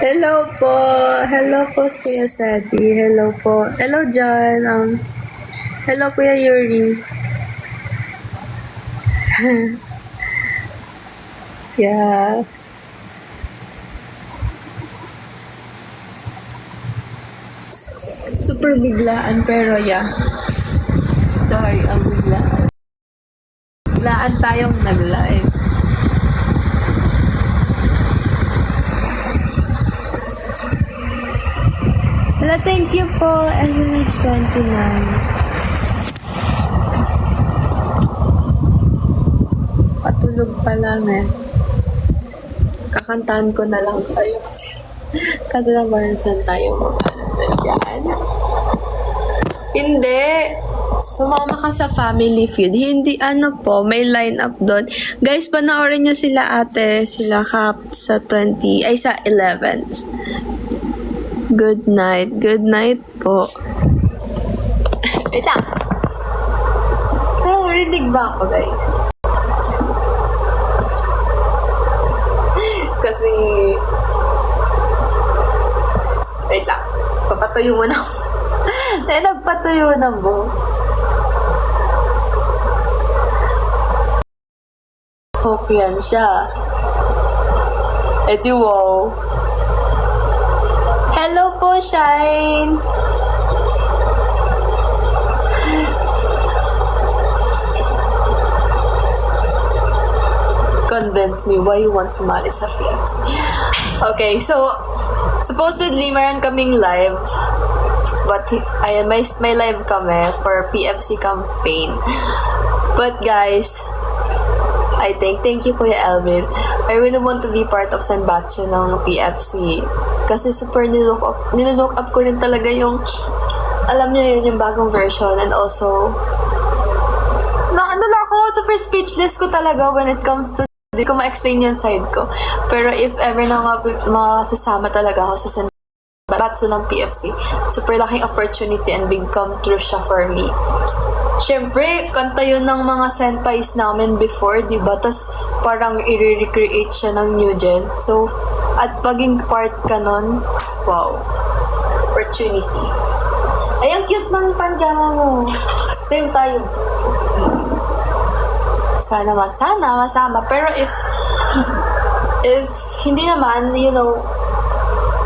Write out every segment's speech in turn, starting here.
Hello po. Hello po, Kuya Sadi. Hello po. Hello, John. Hello, Kuya Yuri. Yeah. Super biglaan, pero yeah. Sorry, ang biglaan. Biglaan tayong nag-live. Hello, thank you po, SMH29. Patulog pa lang eh. Kakantahan ko na lang tayo. Kasi naman saan tayo yan? Hindi. Sumama ka sa Family Feud. Hindi, ano po, may line-up doon. Guys, panoorin nyo sila ate, sila Kap sa 20, ay sa 11th. Good night. Good night po. Wait lang. Rinig ba ako, guys? Kasi... Wait lang. Papatuyo mo na ako. Nagpatuyo na mo. Hope yan siya. Edi wow. Hello po, Shine! Convince me why you want sumali sa PFC. Okay, so supposedly meron kaming live, but may live kami for PFC campaign. But guys, I think, thank you Kuya Elvin, I really want to be part of Sanbatsu ng PFC. Kasi super nilook up ko rin talaga yung, alam niyo yun, yung bagong version. And also, ano lang ako, super speechless ko talaga when it comes to, hindi ko ma-explain yung side ko. Pero if ever na masasama talaga ako sa Sanbatsu ng PFC, super laking opportunity and big come true siya for me. Siyempre, kanta yun ng mga senpais namin before, diba? Tas parang i-recreate siya ng new gen. So, at paging part ka nun, wow. Opportunity. Ay, ang cute ng panjama mo. Same tayo. Sana masama. Pero if hindi naman, you know,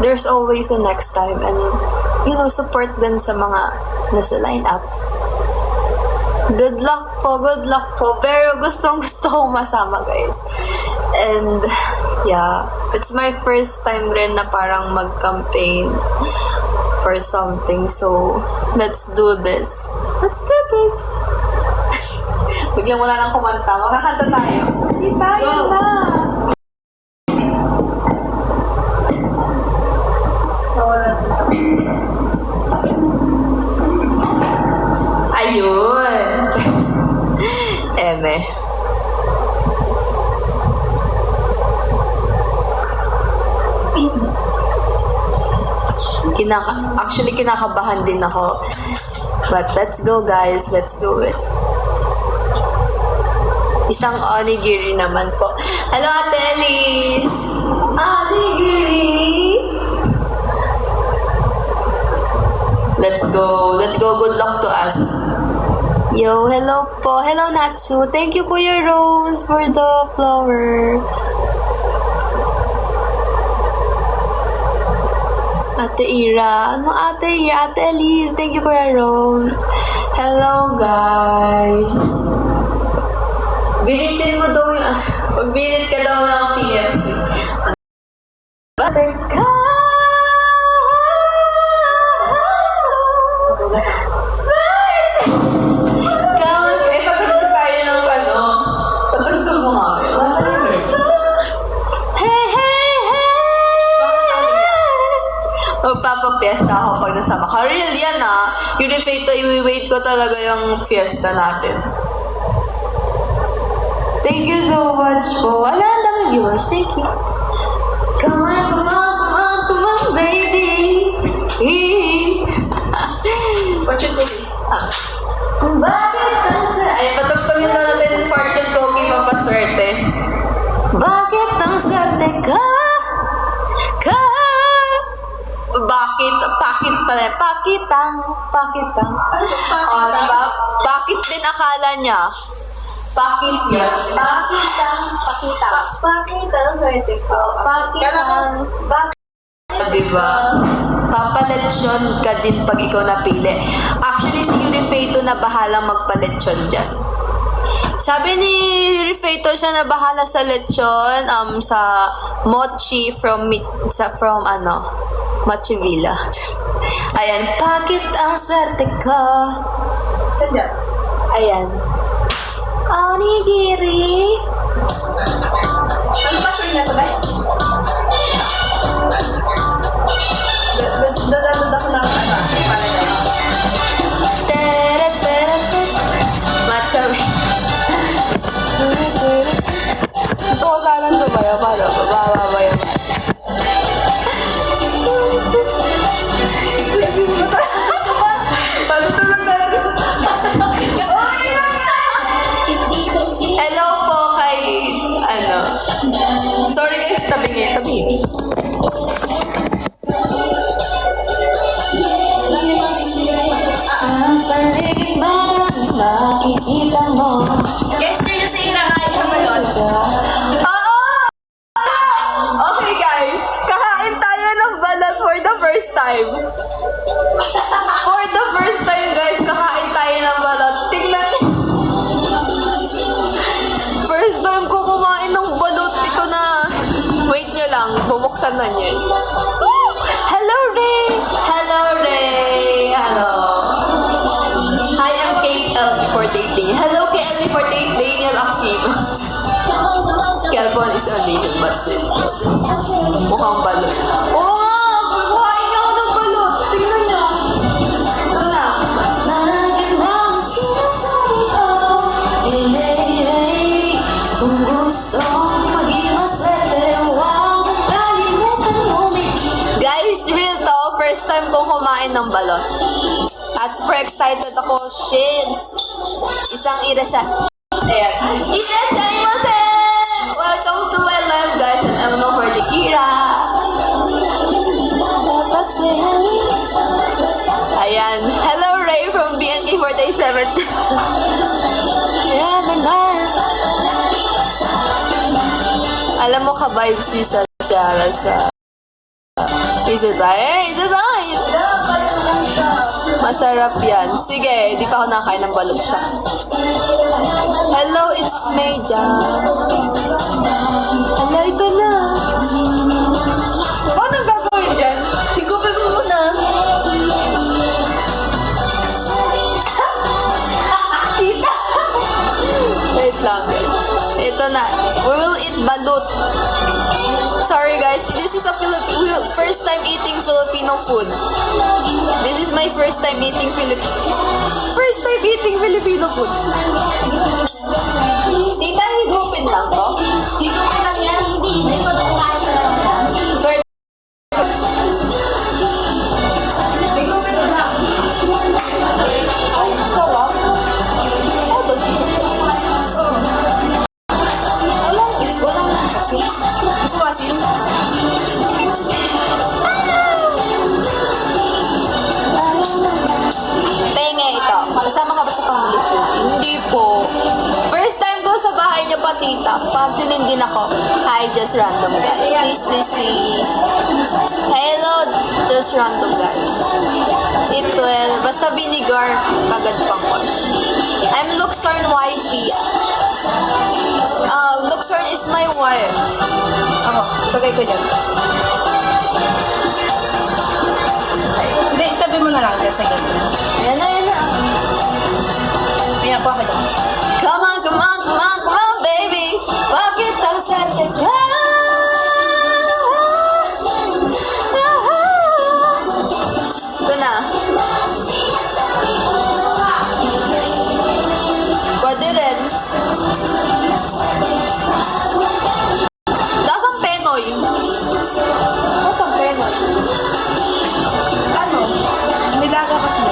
there's always a next time. And, you know, support din sa mga nasa line-up. Good luck po. Pero gustong kong masama, guys. And, yeah. It's my first time rin na parang mag-campaign for something. So, let's do this. Biglang wala nang kumanta. Makakanta tayo. Hindi tayo na. Ayun. Eme. Actually, kinakabahan din ako. But let's go, guys. Let's do it. Isang onigiri naman po. Hello, Ate Elise! Onigiri! Let's go. Good luck to us. Yo, hello po. Hello, Natsu. Thank you, Kuya Rose, for the flower. Ate Ira. Ano, Ate Ira? Ate Elise. Thank you, Kuya Rose. Hello, guys. Binitin mo daw yung... Pag-binit ka daw ng PFC. Buttercup! Magpapapiesta ako pag nasama ka. Real yan ah. Yung i-wait ko talaga yung fiesta natin. Thank you so much po. Wala, ang dami viewers. Thank you. Come on, baby. What you doing? Bakit? Ay, patugtugin na natin fortune cookie, papaswerte. Bakit? Bakit ang swerte ka? Bakit pala? Pakitang. O, diba? Bakit din akala niya? Bakit yan? Pakitang swerte ko. Pakitang. Diba? Papaletsyon ka din pag ikaw napili. Actually, si Rifeito na bahalang magpaletsyon dyan. Sabi ni Rifeito siya na bahala sa lechon, sa mochi from Mochi Villa. Ayan, bakit ang swerte ko? Saan dyan? Ayan. Onigiri. Ano pa sa'yo na ito ba? Dadadad ako na para dyan. Matcha. Gusto ko sana sumaya. Paano? Bababaya ba? Hello po kay, sorry guys, tabi. Ang paligid ba nakikita mo? Guys, nyo sa Ira kahit siya balon. Oo! Okay guys, kakain tayo ng balot for the first time. For the first time guys, kakain tayo ng balot. Tingnan. First time ko kumain ng balot. Ito na. Wait nyo lang, bubuksan na niya. Hello Ray! Hello Ray! Hello. Hi, I'm KL48. Hello KL48 Daniel Aquino. Kelvin is a native but still. Mukhang balot. Oo nga! Kuhain niyo ako ng balot. Tingnan niyo. Ito na. Kung gusto maging maswerte, huwag kalimutan mo. Guys, real to. First time kong kumain ng balot. At super excited ako. Shibs. Isang ira siya. Ayan. Ira siya, imase! Welcome to my life, guys. And I'm no for the Ira. Ayan. Hello, Ray from BNK487. Alam mo ka-vibes si Shara sa design. Masarap yan. Sige, di pa ako nakain ng balot siya. Hello, it's Meja. Hello, ito na. Paano gagawin dyan? Higupin mo muna. Tita! Wait lang. Ito na. We will eat balut. Sorry guys, this is a first time eating Filipino food. This is my first time eating Filipino food. Tita, higupin lang to? Higupin lang yan. May kumain sa lang. Sorry. Higupin mo lang. Ay, sarap. Oh, doon siya. Walang kasi. Gusto mo asin? Penge ito. Kasama ka ba sa family food? Hindi po. First time ko sa bahay niyo pa, tita. Pansinin din ako. Hi, just random guy. Please. Hello, just random guy. Ito, basta vinegar, kagad pang wash. I'm Luxorn wifey. Luxorn is my wife. Ako, tagay ko dyan. Hindi, itabi mo na lang dyan sa ganyan. Yan na. Ayan po ako dyan. Come on, baby. Bakit ang swerte ka? Ito na. Pwede rin. Lasang Penoy. Ano? Nilaga kasi.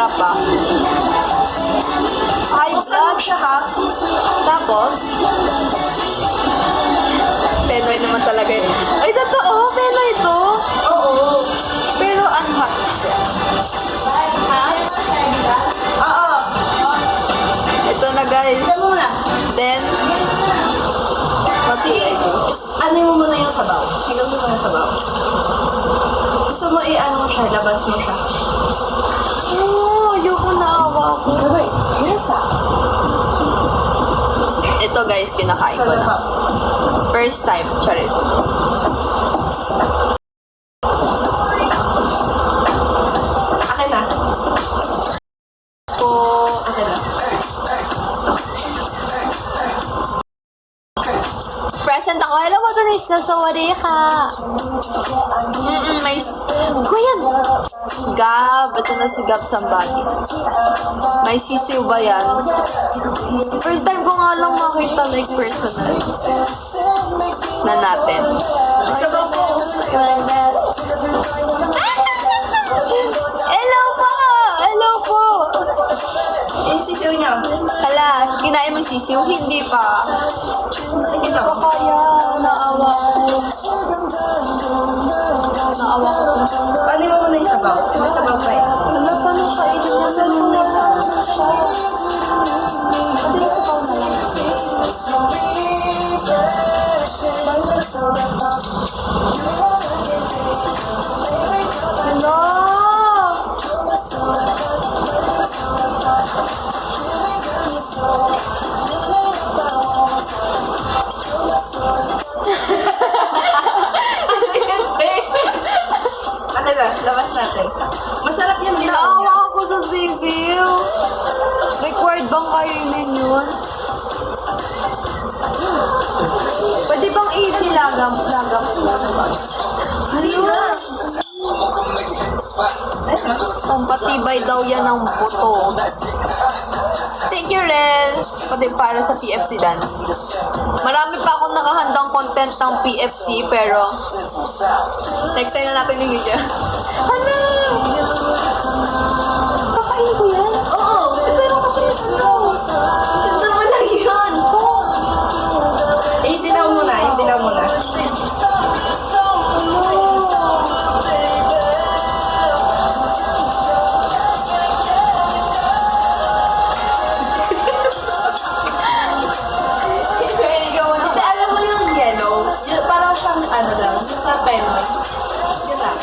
Sarap ba? High blood. siya ha? Tapos, Penoy naman talaga eh. Ay, totoo, Penoy to. Oo. Pero unhot siya. Ha? Oo. Ito na guys. Isa muna. Then, what do I do? Ano mo muna yung sabaw? Higaw mo muna yung sabaw. Gusto mo i-ano mo siya, labas mo siya. Oh, ayoko na awa ko. Wait, here's that. Ito guys, kinakain ko na. First time. Charit. Akin na. Po, Akin na. present ako. Hello, wag na isa. Sawari ka. May... Kuya, Gab. Ito na si Gab Sambagi. May sisiw ba yan? First time ko nga lang makita like personal. Na natin. Sabaw po. Hello po! Hello po! Yung sisiw niya. Hala, kinain mo yung sisiw? Hindi pa. Hindi ko kaya. Naawa ko. Naawa ko. Ano mo muna yung sabaw? May sabaw pa eh. Hala, paano kainin niya sa muna? Pati yung sabaw na lang. Hala! Akin na, labas natin. Masarap yung dilaw niya. Naawa ako sa sisiw. Required bang kainin yun? Pwede bang i-lagam? Hindi na. Ang patibay daw yan ng buto. Thank you, Rel. Pati para sa PFC dance. Marami pa akong nakahandang content ng PFC, pero next time na natin yung video. Ano? Kakain ko yan? Oo. Pero kasi ano? Ganda mo lang yun. Yung dilaw muna, yung dilaw muna. Kasi alam mo yung yellow, yung parang siyang ano lang, yung sa pen. Yun lang.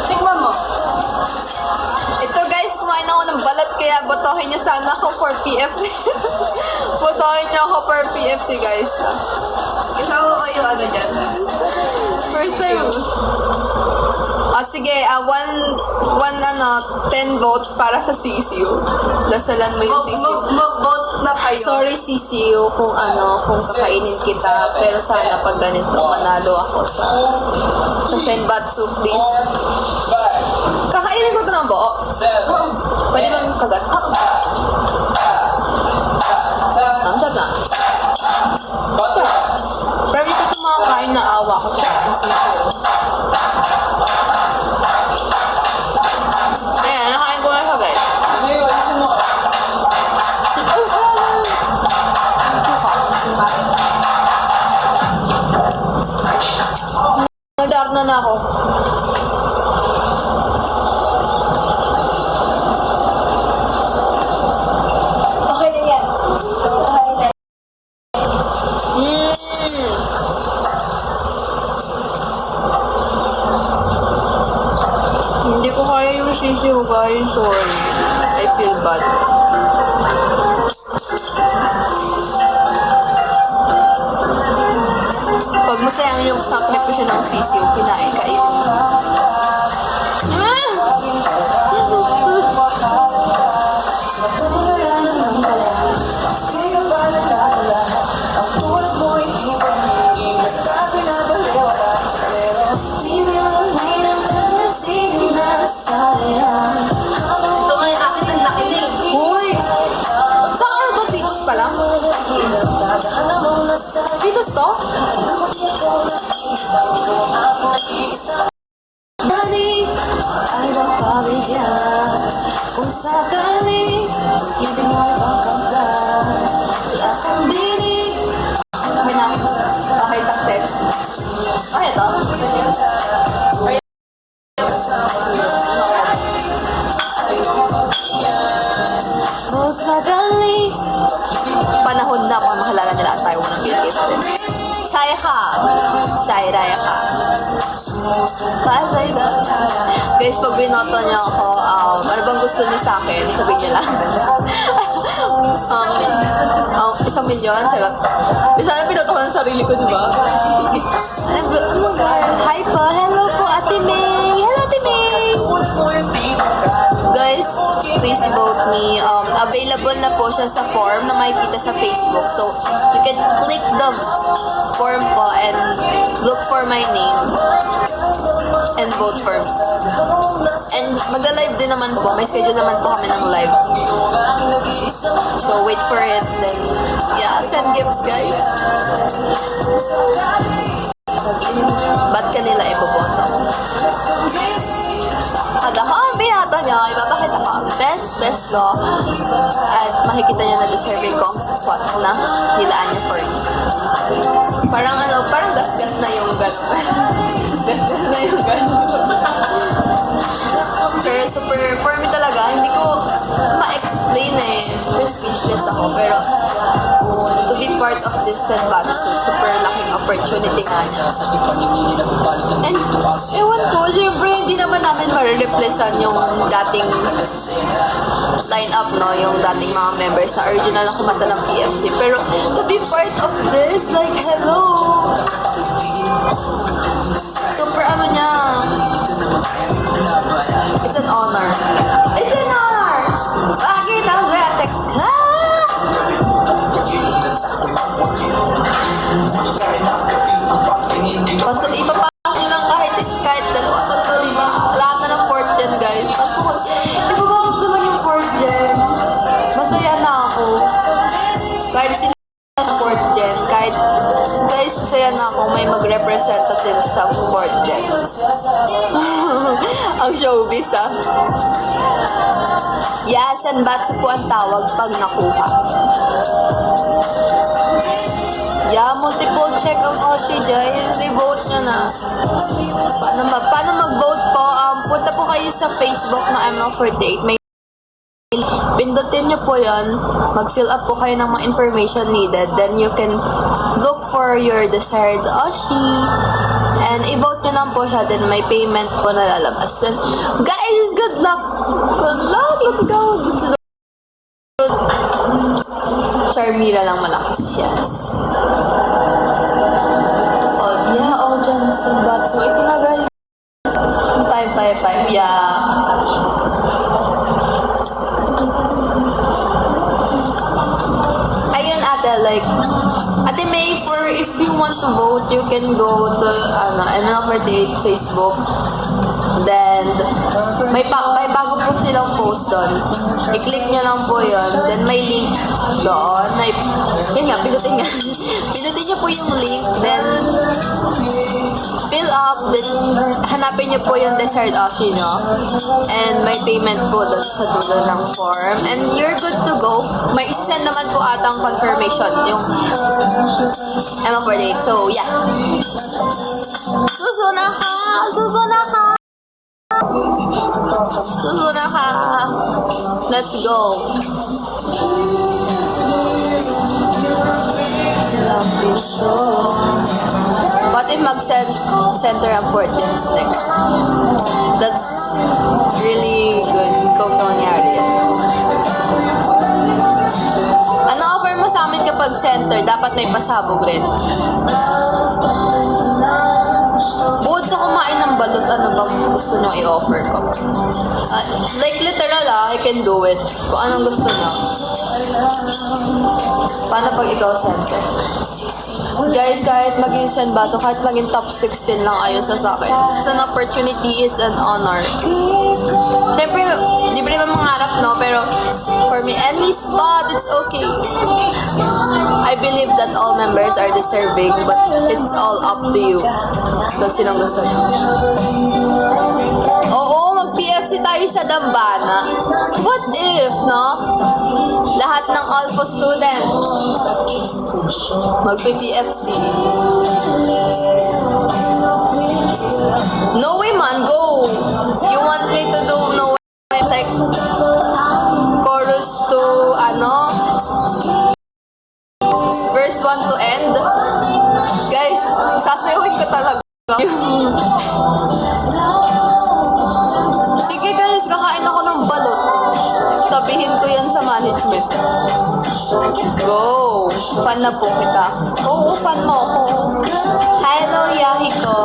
Tikman mo. Ito guys, kumain ako ng balat kaya botohin niyo sana ako for PFC. Botohin niyo ako for PFC guys. Isama ko yung ano dyan. First time. Sige, 10 votes para sa sisiu. Dasalan mo yung sisiu. Mag-vote na kayo. Sorry sisiu kung kakainin kita, pero sana pag ganito manalo ako sa senbatsu please. Kakainin ko ito ng buo. Pwede bang kagat? Ang sarap na. Pero dito ito makakain na awa ko sa sisiu. Ayan, nakain ko na siya guys. Nag-dark na ako. Okay na yan. Okay na. Hindi ko kaya yung sisiw guys. Sorry. I feel bad. Pag masayang yung sakripisyo ng sisiw, kainin mo. Ito nga yung akin ang nakinig. Uy! Saan ano to? Titos pala? Titos to? Kung sakali, ibig mo ipakamtan, lahat ng binig. Okay na. Okay, success. Okay, ito. Kung sakali, panahon na para mahalala nila tayo ng gift. Shaya ka. Shaya ka. Pasay na. Guys, pag binoto niyo ako, ano bang gusto niyo sa akin? Sabihin niyo lang. 1,000,000? Charot. Di sana binoto ko ng sarili ko, di ba? Hi po. Hello po, Ate May. Hello, Ate May. Guys, please vote me. Available na po siya sa form na makikita sa Facebook. So, you can click the form po and look for my name and vote for me. And magla-live din naman po. May schedule naman po kami ng live. So, wait for it. Then, yeah, send gifts, guys. Ba't kanila ipoboto? At ako ang binato nyo, ipapakita ko ang best law at makikita nyo na deserving ko ang spot na nilaan nyo for me. Parang gas-gas na yung gano'n. Gas-gas na yung gano'n. Pero super, for me talaga, hindi ko ma-explain eh. Super speechless ako. Pero, to be part of this Senbatsu, super laking opportunity nga niya. And, ewan ko, syempre, hindi naman namin marireplacean yung dating line-up, no? Yung dating mga members na original na kumanta ng PFC. Pero, to be part of this, like, hello! Super ano niya. It's an honor. It's an honor! Bakit ang swerte ka? Basta ipapasok nyo lang kahit dalawa sa lima. Lahat na ng 4th gen, guys. Ipapasok naman yung 4th gen. Masaya na ako. Kahit sila sa 4th gen, kahit guys, masaya na ako may mag-representative sa 4th gen. Ang showbiz, ah. Yeah, Senbatsu po ang tawag pag nakuha. Yeah, multiple check ang Oshi guys. I-vote nyo na. Paano mag-vote po? Punta po kayo sa Facebook na ML48. May pindutin nyo po yan. Mag-fill up po kayo ng mga information needed. Then you can look for your desired Oshi. And i-vote nyo lang po siya. Then may payment po na lalabas. Then, guys, good luck! Good luck! Let's go! Charmira lang malakas, yes. Oh, yeah, all gems and bats. So, ito na guys. 555, yeah. Ayun ate, like, Ate May, for if you want to vote, you can go to, ML48 Facebook. Then, may bago po silang post doon. I-click nyo lang po yun. Then, may link doon. Yun nga, pinutin nga. Pinutin nyo po yung link. Then, fill up. Then, hanapin nyo po yung desired Oshi, no? And may payment po doon sa dulo ng form. And you're good to go. May isi-send naman po atang confirmation yung ML48. So, yeah. Susuna ka! Susuna ka! Susuna ka! Let's go! What if mag-center ang 4th gens next? That's really good kung nangyari yan. Ano offer mo sa amin kapag center? Dapat may pasabog rin. Bukod sa kumain ng balot, ano bang gusto nyo i-offer ko? Like literal I can do it. Kung anong gusto nyo. Paano pag ikaw center? Guys, kahit maging Senbatsu, kahit maging top 16 lang ayun sa akin. It's an opportunity, it's an honor. Siyempre, libre naman mangarap, no? Pero, for me, any spot, it's okay. I believe that all members are deserving, but it's all up to you. Kung sinong gusto nyo. Oo, mag-PFC tayo sa Dambana. what if, no? Lahat ng Alpha students magpi-PFC. No way, man. Go. You want me to do no way? Like, chorus to, verse 1 to end? Guys, sasayawin ko talaga. Sige guys, kakain ako ng balot. Sabihin ko yan sa management. Go! Fan na po kita. Oo, fan mo ako. Hello, yahi ko.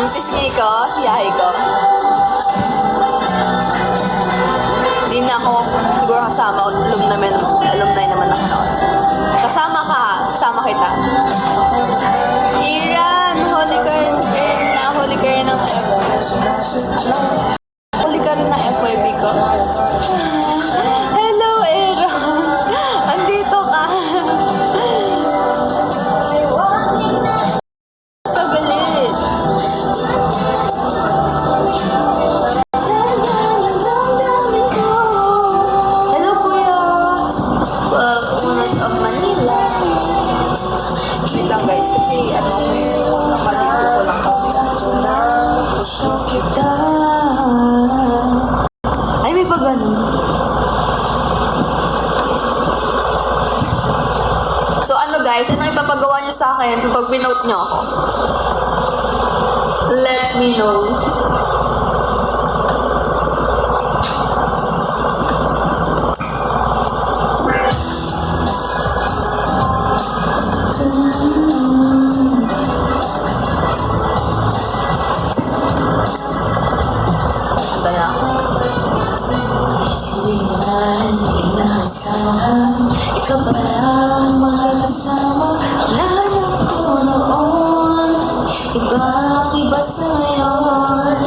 Pisngi ko, yahi ko. Di na ako siguro kasama. Alumni naman ako noon. Kasama ka, kasama kita. Iran, huli ka rin ng huli ka rin ng FYB ko. Hello, Era. Andito ka. Pagalit. Hello, Kuya. Owners of Manila. Wait lang guys, kasi kapalito ko lang kasi. Ay, may pa ganun. So guys, ano ipapagawa niyo sa akin pag binote niyo ako? Let me know. Ikaw pala makakasama. Hanap ko noon, iba sa ngayon.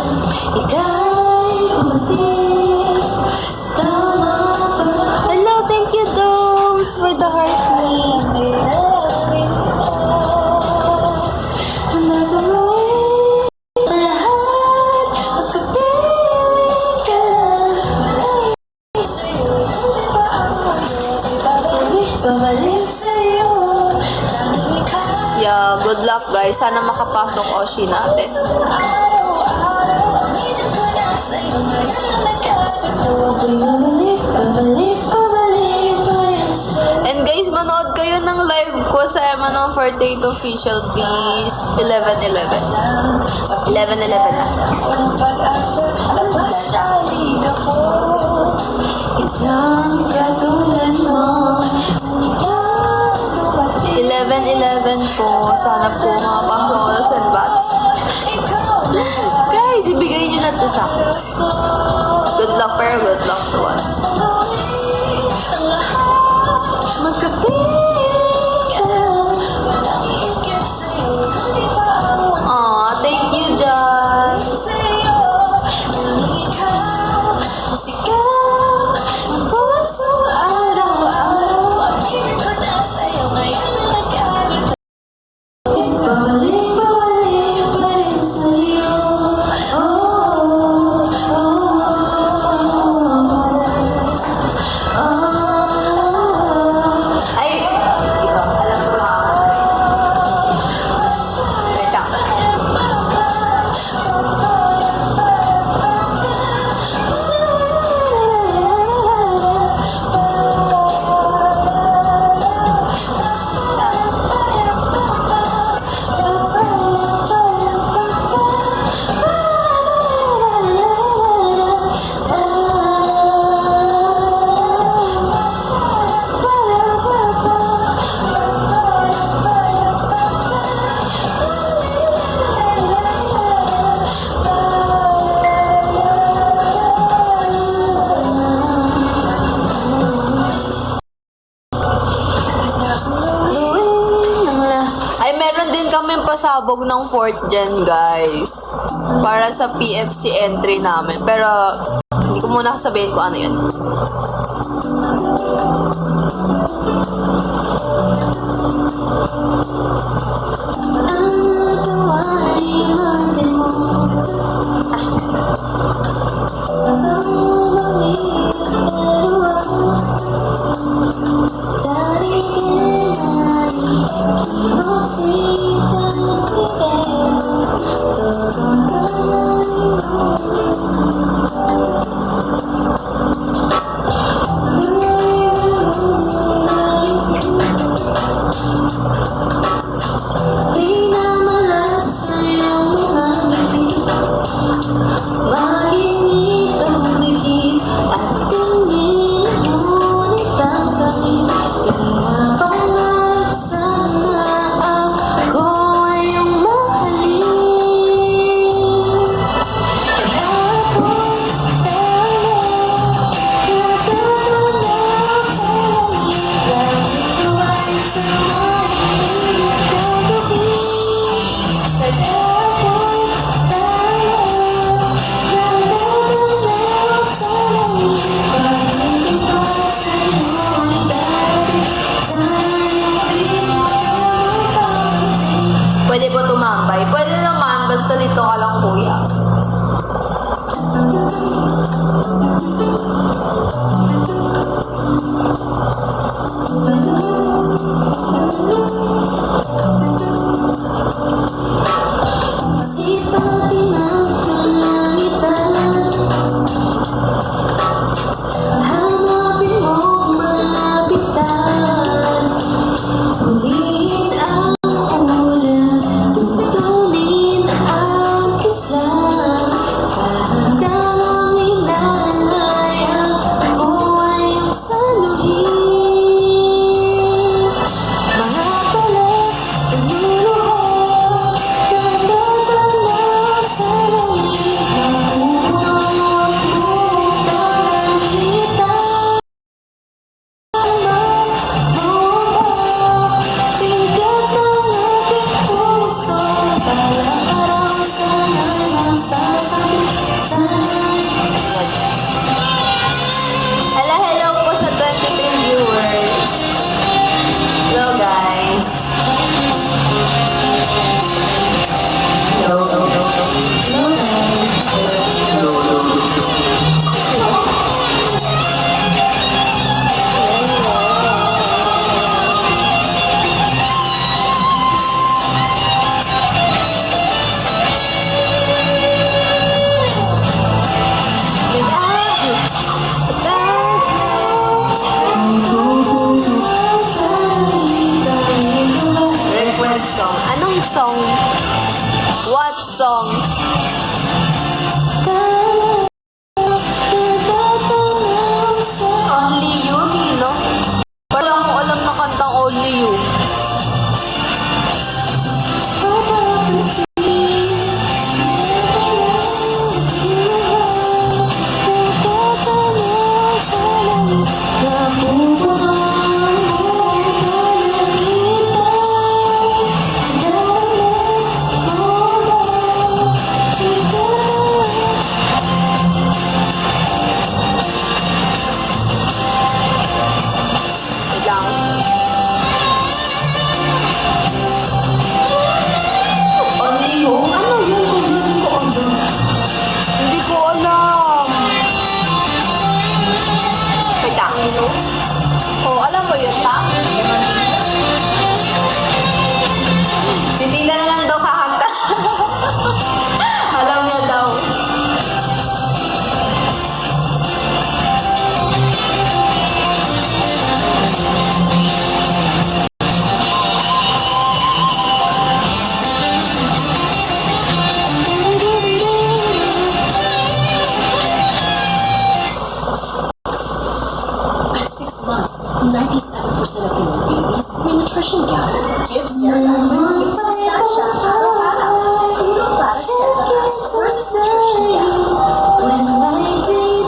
Ika'y tumating sa tamang panahon. Hello, thank you, Doms, for the heart me. Yeah, good luck guys. Sana makapasok Oshi natin. And guys, manood kayo ng live ko sa Emmanuel Forte Official Please. 11/11 na. Isang katulad mo. 11/11 po. Sana po makapasok ako sa St. Bats. Guys, ibigay nyo na to sa akin. Good luck, pero good luck to us. Aw, thank you, John. Babalik pa rin sa'yo. Ay, ito. Alam ko lang. Wait lang. Ay, meron din kaming pasabog ng 4th gen, guys. Para sa PFC entry namin. Pero, hindi ko muna sabihin kung ano yun. Ang ba tumambay? Pwede naman, basta dito ka lang, kuya. Sipati ng kalangitan, hanapin mo malapitan. Huliin ang ulan, tuntunin ang kisa. Pahandangin na layang buhay ang saluhin. Mga talat sa luluha, nadadala sa langit. Napupuno ang buong kalangitan. Bigat ng aking puso, balang araw sana'y masasabi, sana'y Hello po sa 23 viewers. Hello, guys. Request song. Anong song? What song? Only You, no? Wala akong alam na kantang Only You. Wait lang. Only You? Ano yun? Hindi ko alam. Wait lang. Oh, alam mo yun, ta? Si Tina na lang daw kakanta. Alam niya daw. At 6 months, 97% of Pinoy babies may nutrition gap. Give Sarah Give Pistacia araw-araw. Tulong para sa Sarah versus nutrition gap. when my day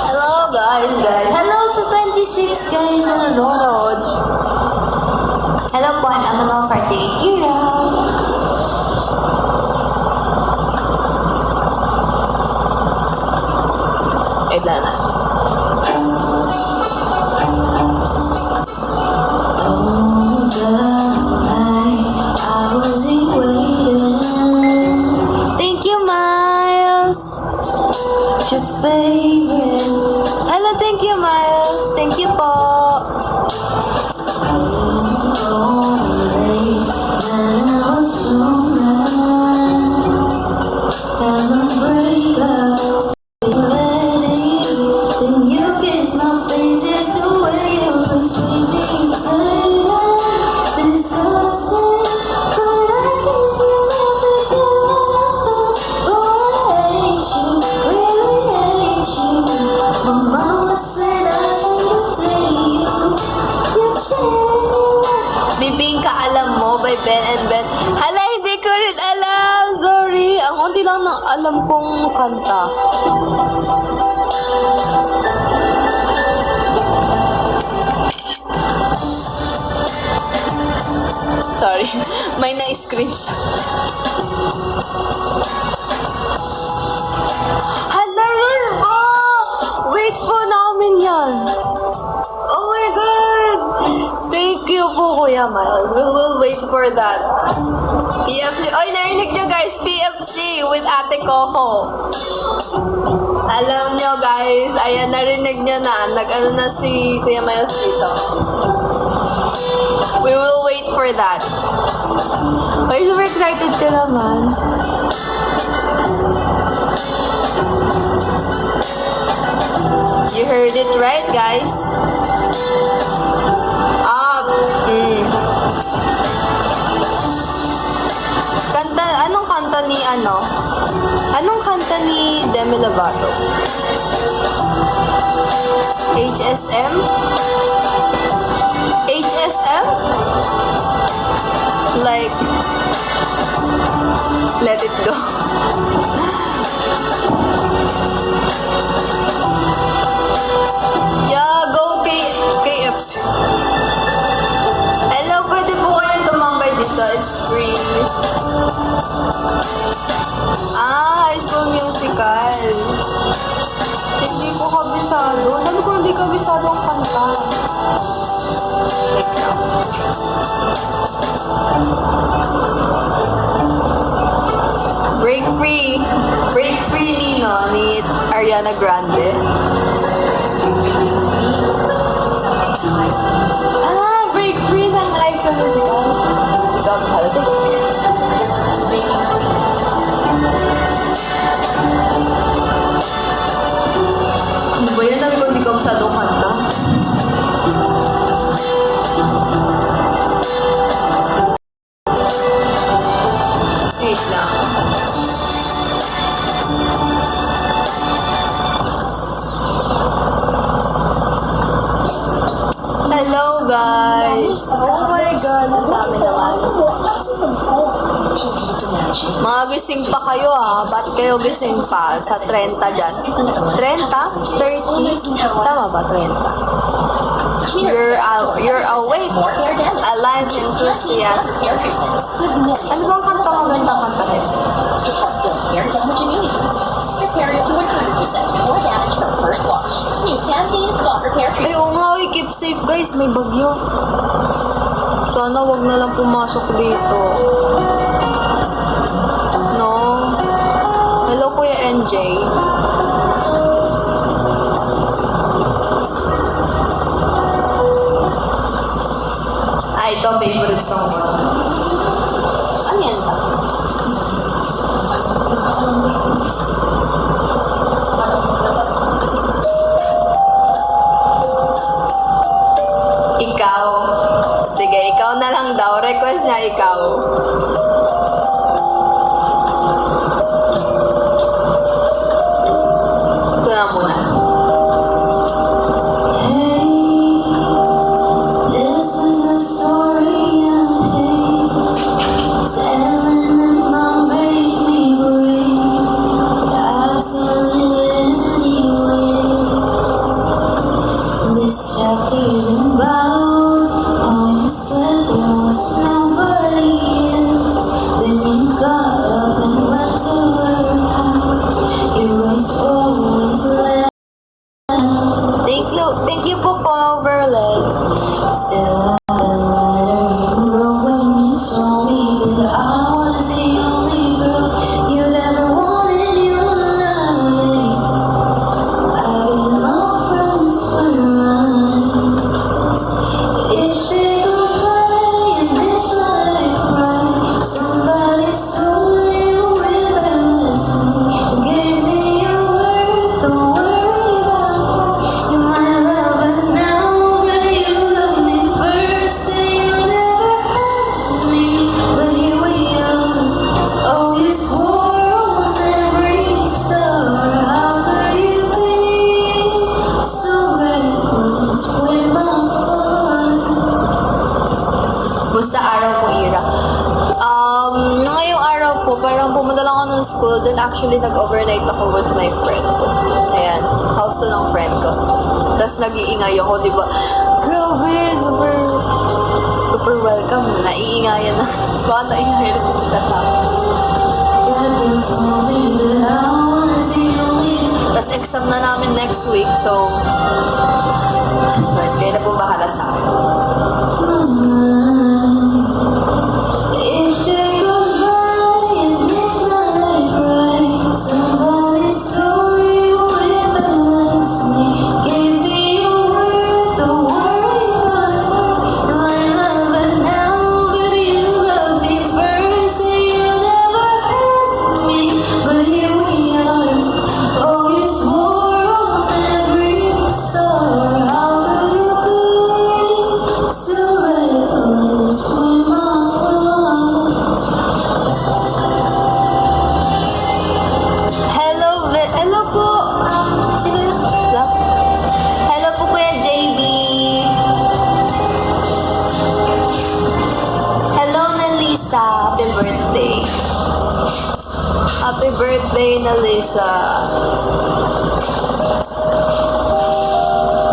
Hello, guys. Hello sa 26 guys na nanonood. Hello po, I'm Amanol 48 Ira. Wait lang na. I wasn't waiting. Thank you, Miles. Your favorite. Hello, thank you, Miles. Thank you po. Mama said I should take you. Bibing ka alam mo by Ben and Ben. Hala, hindi ko rin alam. Sorry. Ang unti lang ng alam kong kanta. Sorry. May na-screenshot. Hala rin po! Wait po namin yan. Oh my God! Thank you po. po, Kuya Miles. We'll wait for that. PFC. Oy, narinig nyo guys, PFC with Ate Coco. Alam nyo guys, ayan, narinig nyo na. Nag-ano na si Kuya Miles dito. We will wait for that. Ay, super excited ka naman. You heard it right, guys? Anong kanta ni ano? Anong kanta ni Demi Lovato? HSM? HSM? Like, let it go. Yeah, go KFC. Hello, pwede po kayong tumambay dito. It's free. High School Musical. Hindi ko kabisado. Dami ko hindi kabisado ang kanta. Wait lang. Break Free. Break Free Nino ni Ariana Grande. Break Free ng High School Musical. Ikaw ang sabi. Breaking Free. Ano ba yan? Dami ko hindi ko masyadong kanta. Wait lang. Hello guys! Oh my God! Ang dami naman. Mga gising pa kayo Ba't kayo gising pa? Sa 30 dyan? 30? 30? Tama ba? 30? You're awake. Alive, enthusiastic. Ano bang kanta maganda kanta rin? Ay, oo nga, keep safe guys, may bagyo. Sana wag na lang pumasok dito. No? Hello, Kuya NJ. Ito, favorite song ko. Ano yan ba? Ikaw. Sige, ikaw na lang daw. Request niya ikaw. Ito na muna. Thank you po, Overland. Still when you told me that I was the only girl you ever wanted, you love me. I guess my friends were running. Each day goes by and it's like right. Somebody stole you with a lesson. You gave me your word, don't worry about it. You might love it now, but you love me first. Say you never had me, but here we are. Oh, you swore almost every star. How could you be so reckless with my heart? Basta araw mo, Ira. Ngayong araw po, parang pumunta lang ako ng school, then actually nag-overnight ako with my friend. Ayan, house to ng friend ko. Tapos nag-iingay ako, di ba? Grabe, super welcome. Naiingayan na. Baka naiingayan na pumunta sa akin. Tapos exam na namin next week, so kayo na po bahala sa akin. Each day goes by and it's not right. Somebody saw you with a listening. Gave me a word, the word but my lover now, but you loved me first and you never hurt me. But here we are. Oh, you swore on every star. How could you be so reckless with my love? Hello po. Sino yun? Love? Hello po, Kuya JB. Hello, Nelisa. Happy birthday. Happy birthday, Nelisa.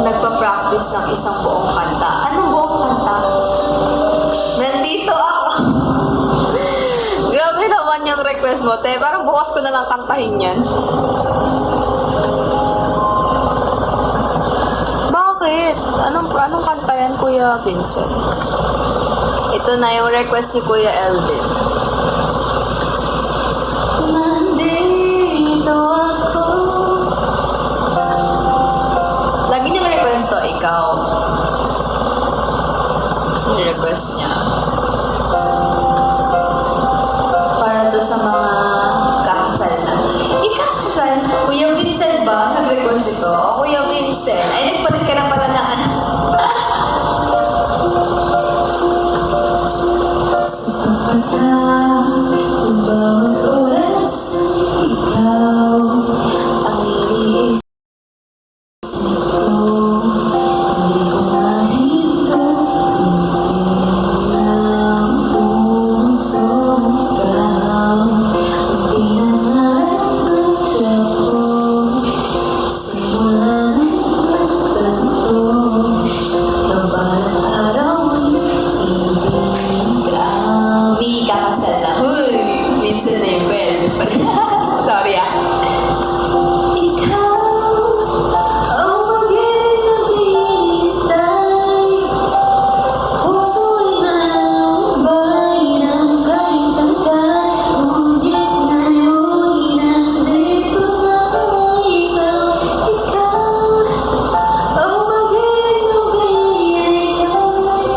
Nagpa-practice ng isang buong kanta. Anong buong kanta? Nandito ako. Grabe naman yung request mo, te. Parang bukas ko na lang kantahin yan. Bakit? Anong kanta yan, Kuya Vincent? Ito na yung request ni Kuya Elvin. Nandito ako. Lagi niyang request to, ikaw. Yung request niya. Para to sa mga kakasal na. Ikakasal? Kuya Vincent ba? Nag-request ito? O Kuya Vincent? Ay, nagpalit ka na pala na ano. Ang bawat oras ay ikaw ang iniisip ko. Hindi ko mahinto, hindi ang puso ikaw. Ang pinangarap ako, simula ng pagtanto. Ang bawat araw ay ibig ang Hindi kakasal na. Huy! Vincent na yung Sorry ah. ikaw ang pag-ibig na hinihintay. Puso'y nalambay ng kahit hanggan. Ngunit ngayon'y nandito na ikaw. Ikaw ang pag-ibig na hinihintay.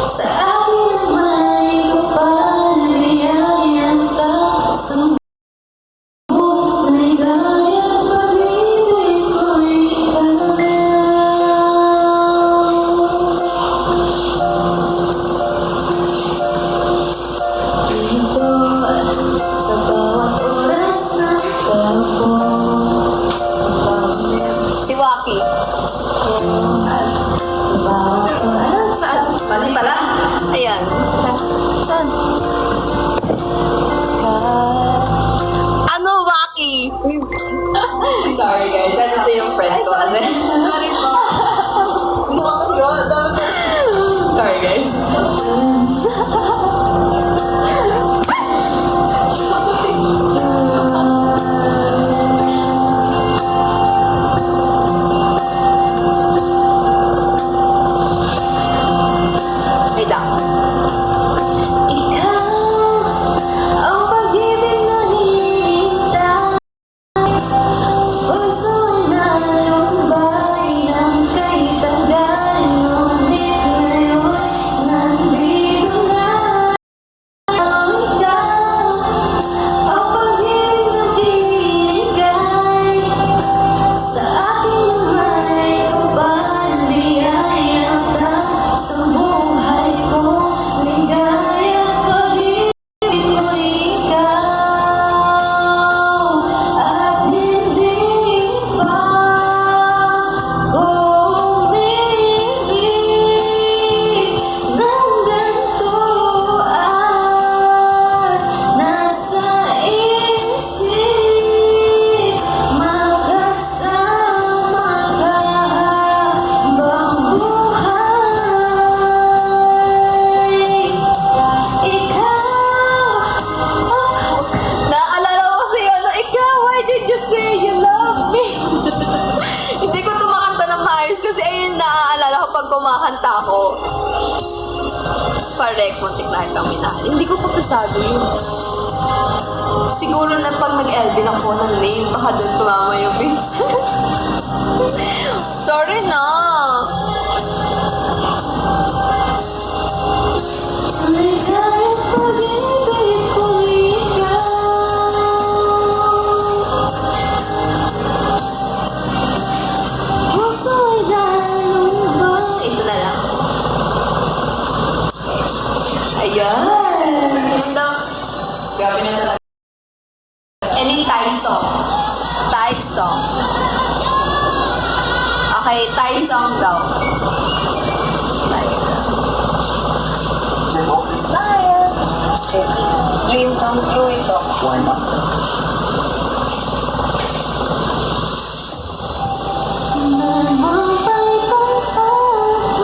Sa akin ang may kapal niyayang sumbong ligaya pag-ibig ko'y ikaw. Dito sa bawat oras ng tapo, Si Waki. bawat oras Saan? Mali pala. Ayan. Saan? Ano, Waki? Sorry guys. Nandito yung friend ko. Sorry po. Sorry guys. Wait lang. Parek, muntik na kitang minahal. Hindi ko pa pasado yun. Siguro na pag nag-LB na po ng name, baka doon tumama yung Vincent. Sorry na. Ligaya'y pag-ibig ko'y ikaw. Puso'y dalubang. Ito na lang. Ayan. Ganda. Grabe na talaga. Any Thai song. Thai song. Okay, Thai song daw. Smile. Dream come true ito. Why not? Mong pagpapagod,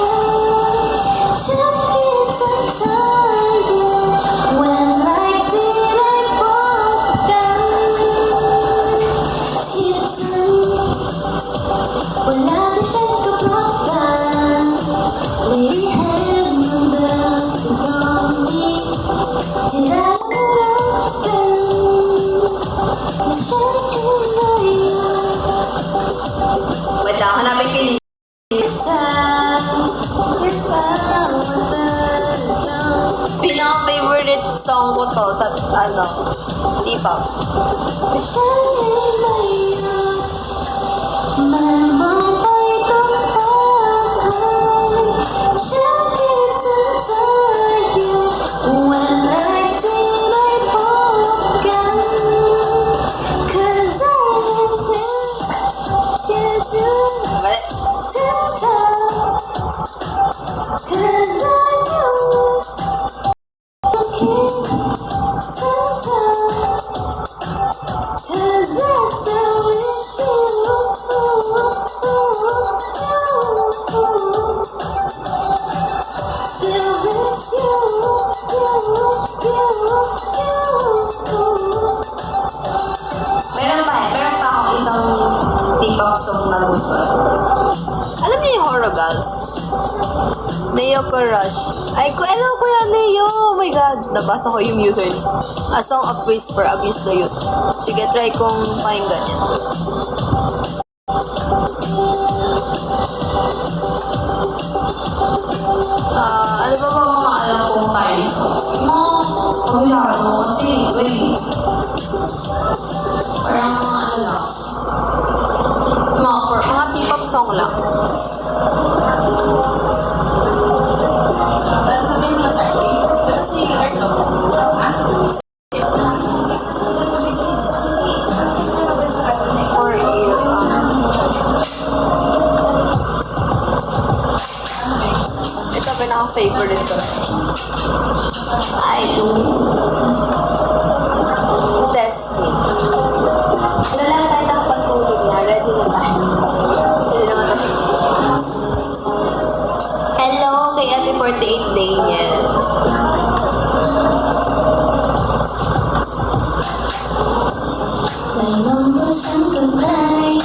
sakit sa tayo. When like did I pagkan? Wala na siyang kaprotan. Lady had no doubt to call me. Did I love them? Na siya ngayon. Wait lang, hanapin kay Lisa. Pinaka-favorite song ko to sa, T-pop. Mali. Cause I still miss Still miss Meron pa akong isang T-pop song na gusto. Alam niyo yung Horror Girls? Neo Crush. Ay, alam ko yan, Neo! Oh my God! Nabasa ko yung user. A Song of Whisper, Abuse the Youth. Sige, try kong pakinggan yan. Ano ba mga alam kong Thai song? Pamilyaro kasi, wait. Parang mga T-pop song lang. For you. Ito pinaka-favorite ko. I do. Test me. Wala tayo nakapagtulog na. Ready na tayo. Hindi naman tayo. Hello kay Happy 48 Daniel. Tay nông cho sáng cơn bay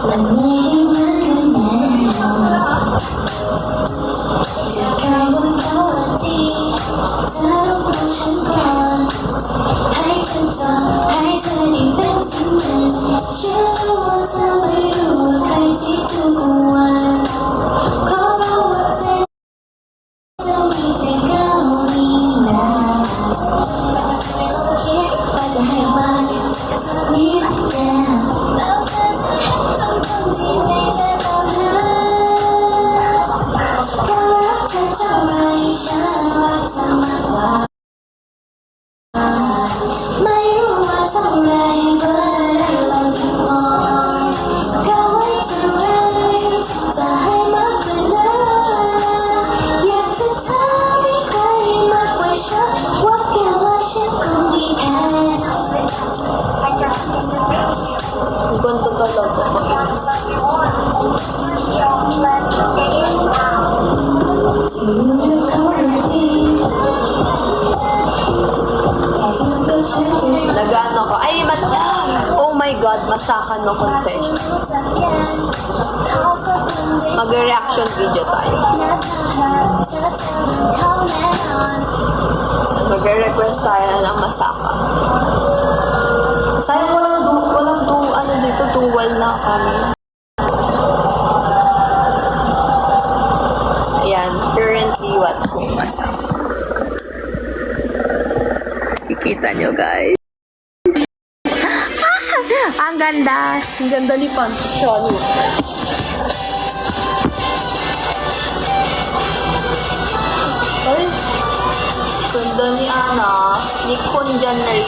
lần này yêu mất cơn nào theo cao vẫn có ở đi ta lúc nào chẳng còn hãy chân tròn hãy th đi bên chính mình chưa bao giờ mấy đủ hay chỉ chưa cùng ngoài có đâu mà thế sao mình thể cao đi nàoจะให้มาก็สักนิดแค่แล้วเธอจะเห็นทั้งคนที่ใจจะตามหาก็รักเธอเท่าไรฉันรักเธอมากกว่าไม่รู้ว่าเท่าไรเมื่อได้ลองคิดมองก็ไว้เท่าไรจะให้มากกว่านั้นอยากจะถามให้ใครมากกว่าฉันว่าแค่ว่าฉันคงไม่แพ้ Kung tutulog ko po inis. Nag-ano ko. Ay, oh my God, masakan no confession. Mag-reaction video tayo. Tapos kaya ng masaka. Sayang ano dito, dual na kami. Ayan, currently watching masaka. Kikita nyo, guys. Ang ganda. Ang ganda ni Johnny. Ay, ganda ni Ana. Ni Kunjanari.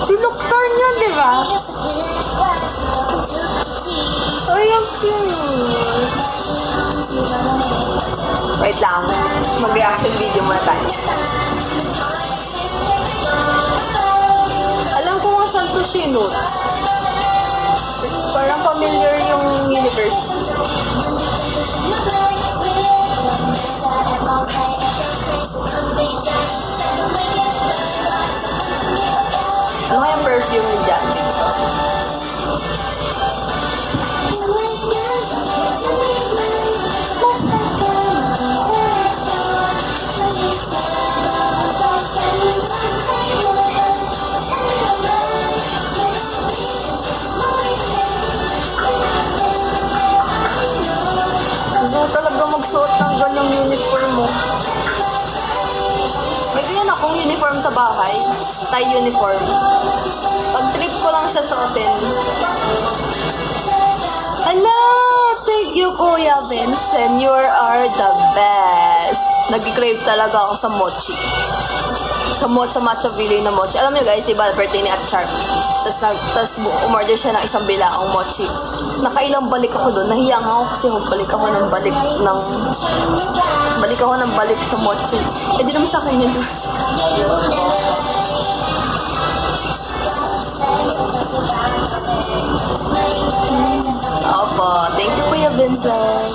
Si doktor niya, di ba? Ay, ang cute. Wait lang. Mag-reaction video muna tayo. Alam ko nga saan to sinut. Parang familiar yung universe. Ano kaya perfume ni Jack? Gusto talaga magsuot ng ganyang uniform mo. May ganyan akong uniform sa bahay. Tie uniform. Pag trip ko lang siya suotin. Hello! Thank you, Kuya Vincent. You are the best. Nag-crave talaga ako sa mochi. Sa matcha bili na mochi. Alam niyo guys, iba birthday ni Atchar. Tapos umorder siya ng isang bilaang mochi. Nakailang balik ako doon. Nahiya nga ako kasi balik ako ng balik sa mochi. Eh di naman sa akin yun. Opo, thank you Kuya Vincent.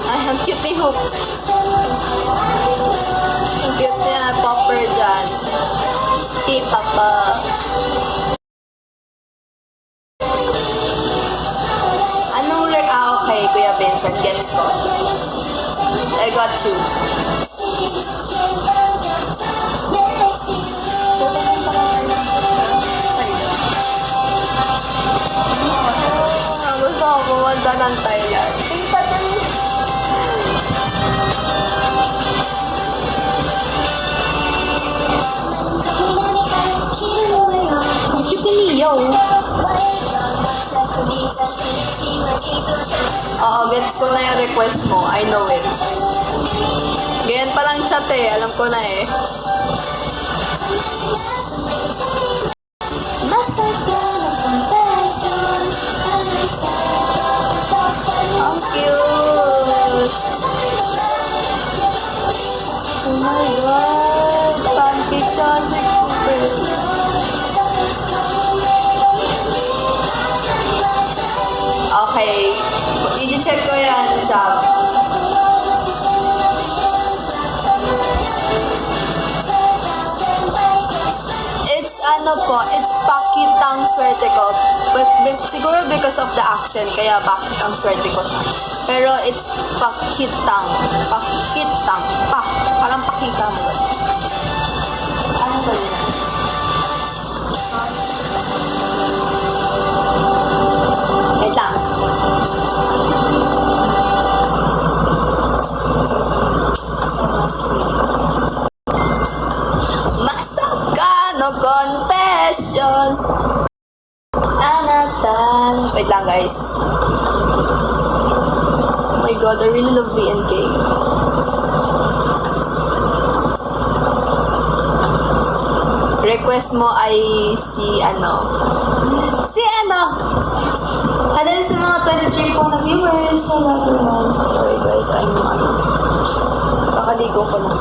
Ay, ang cute ni Hoop. Ang cute niya, popper dyan. Hey, Papa. Okay, Kuya Vincent, gets ko. I got you. Gusto ko pumunta ng Thailand. Tingpa din. Cute ni Leo. Oo, gets ko na yung request mo. I know it. Ganyan palang chat eh. Alam ko na eh. Ang cute. Oh my God. Panty chantik. Okay. I-check ko yan sa... It's pakitang swerte ko. But siguro because of the accent, kaya pakitang swerte ko siya. Pero it's pakitang. Parang pakita mo. Ano ba yun? Wait lang. Masakano confession. Anatan. Wait lang guys. Oh my God, I really love BNK. viewers mo ay si ano? Hello sa mga 23 po na viewers. Hello everyone. Sorry guys, I'm kakaligo ko na.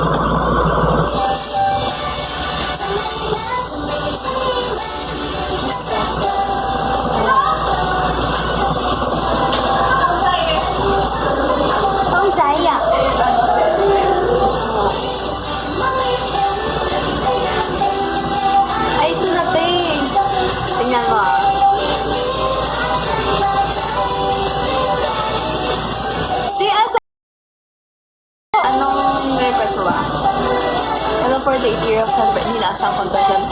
Ang saya. Ay, ito na, te. Tingnan mo, ah. Si Asa. Anong request mo ba? Hello for the 8th year of celebration. Hinasang conversion.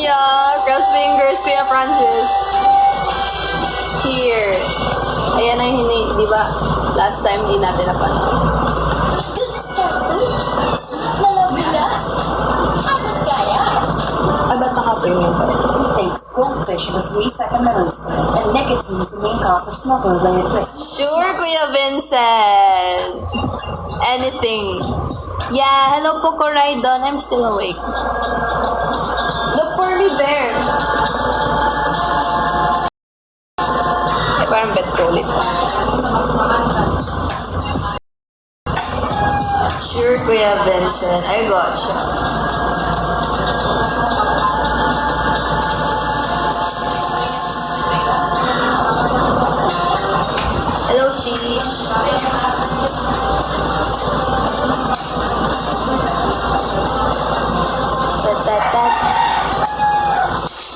Yeah. Cross fingers, Kuya Francis. Here. Ayan na yung di ba? Last time, di natin napanood. Ay, ba't naka-premium pa rin? Thanks, goldfish have a 3-second memory span, and nicotine is the main cause of smoker-related risk. Sure, Kuya Vincent. Anything. Yeah, hello po, Coraydon. I'm still awake. Look for me there. Eh, parang bet ko ulit. Sure, Kuya Vincent. I gotcha. Hello, Sheesh.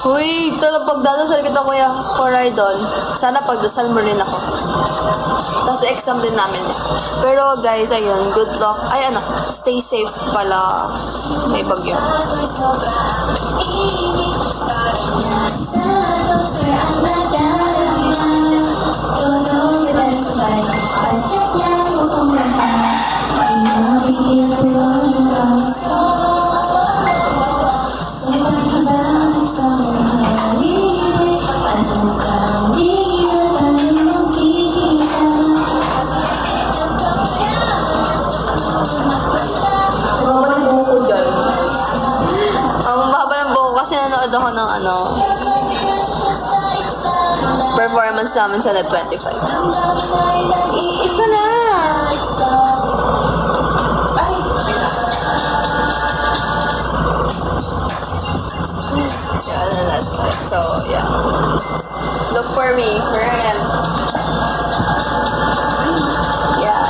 Uy, tala pagdadasal kita, Kuya Coraydon. Sana pagdasal mo rin ako. Tapos exam din namin. Pero guys, ayun, good luck. Ay, stay safe pala. May bagyo. Sa toaster ang nadarama. Todo sabay. Pagchat na mukhang mataas. Pinabigyan ko ng raso. Sobrang iba sa mga halili. Ano kang di na tayo magkikita. Mahaba ng buhok ko dyan. Ang mahaba ng buhok kasi nanood ako ng performance namin sa Net 25. Ito na! Ay! So, yeah. Look for me. Where I am. Yeah.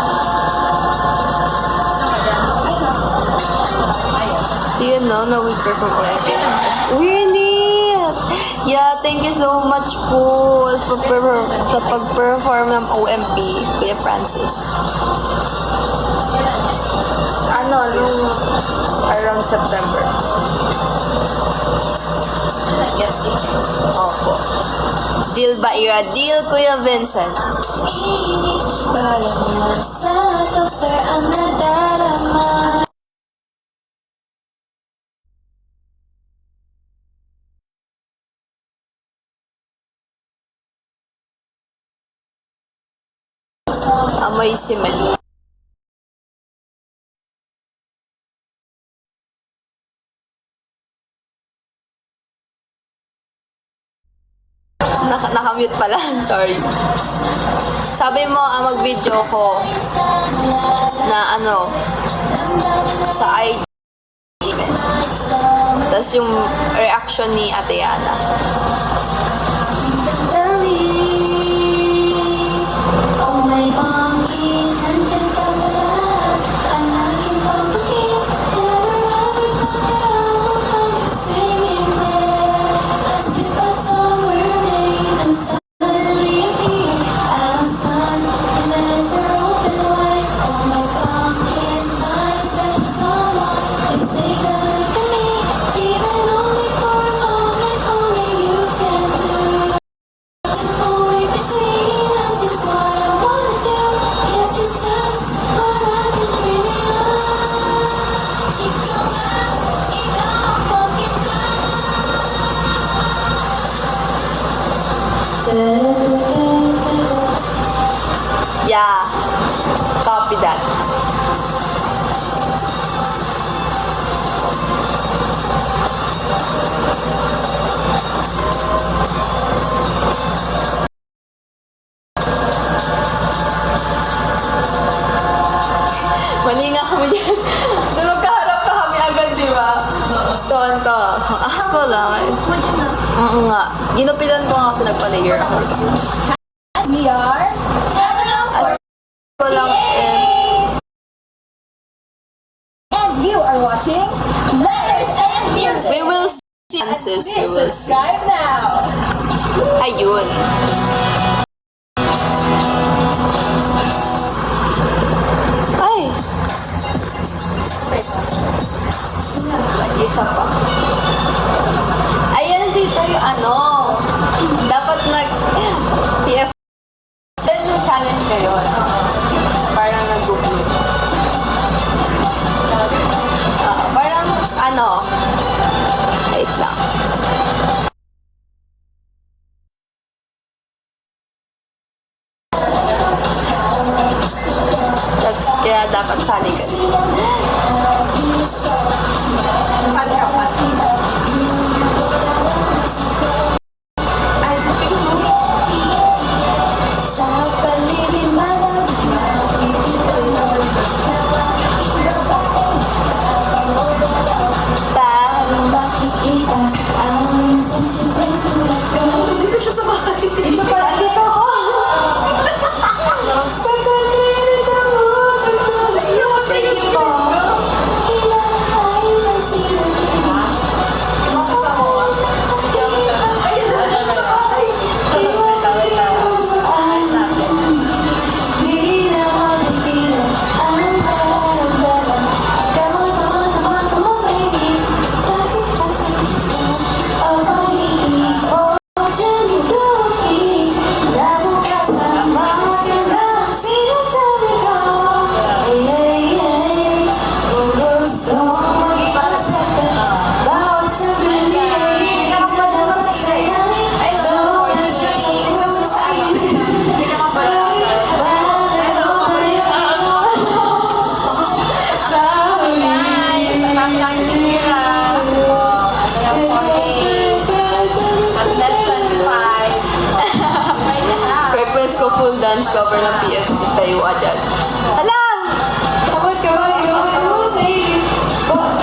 Do you know na we perform OMP? Really? Yeah, thank you so much po sa pag-perform ng OMP, Kuya Francis. Nung around September. Yes, opo. Deal ba, Ira? Deal, Kuya Vincent. Sa toaster ang nadarama. Amoy simel. Nakamute pala. Sorry. Sabi mo, mag-video ko na sa IG. Tapos yung reaction ni Ate Yana. Oh my pumpkin, nandyan ka pala. Ang aking pumpkin, never ever thought that I would find you singing there. As if I saw a mermaid and suddenly appeared out of the sun. And my eyes were open wide. Oh my pumpkin, my stretched so long. Please take a look at me, even only for a moment. Only you can. Mali nga kami dyan. Doon magkaharap na kami agad, di ba? Tonto. Ask ko lang. Oo nga. Ginupitan ko nga kasi nagpa-layer ako. We are... Ko lang And you are watching Letters and Music. we will see. Sis, we will see. Subscribe now. Ayun. Ay! Isa pa. Ayan dito yung ano. Dapat PF challenge ngayon. Parang nag-google. Parang ano. Wait lang. Kaya dapat sali ka din. Sali ka pa. Sa paligid madam, parang makikita ang isang sikreto ko. Dito siya sa bahay. Dito pala, dito ako. Sa paligid ako, thank you po. Kailangan ay masinag. Di na mapigilan ang nararamdaman. Come on, baby. Bakit kasi ang pag-ibig o siyang lupi? Nabukas ang mga gandang sinasabi ko. Kung gusto mong magpasakit, bawat sabihin na masasayangin. Sobrang sakit mo sa akin. Preference ko full dance cover ng PFC tayo agad. Hala! Kamay, baby.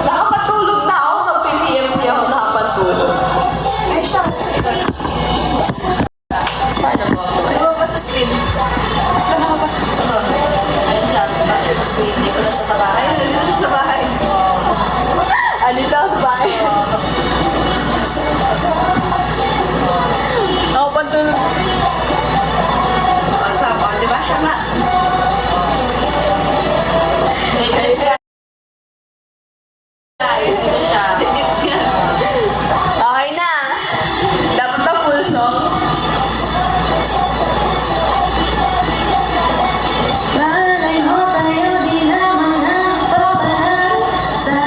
Nakapatulog na ako. Mag-PFC ako nakapatulog. Ay, siya. Paano mo ako eh? Ano ba sa stream? Ay, nandito sa bahay. Dito ako sa bahay. Ako pantulog. Sapo, di ba siya na? Okay na. Dapat na full song. Malay mo tayo di naman napapasa.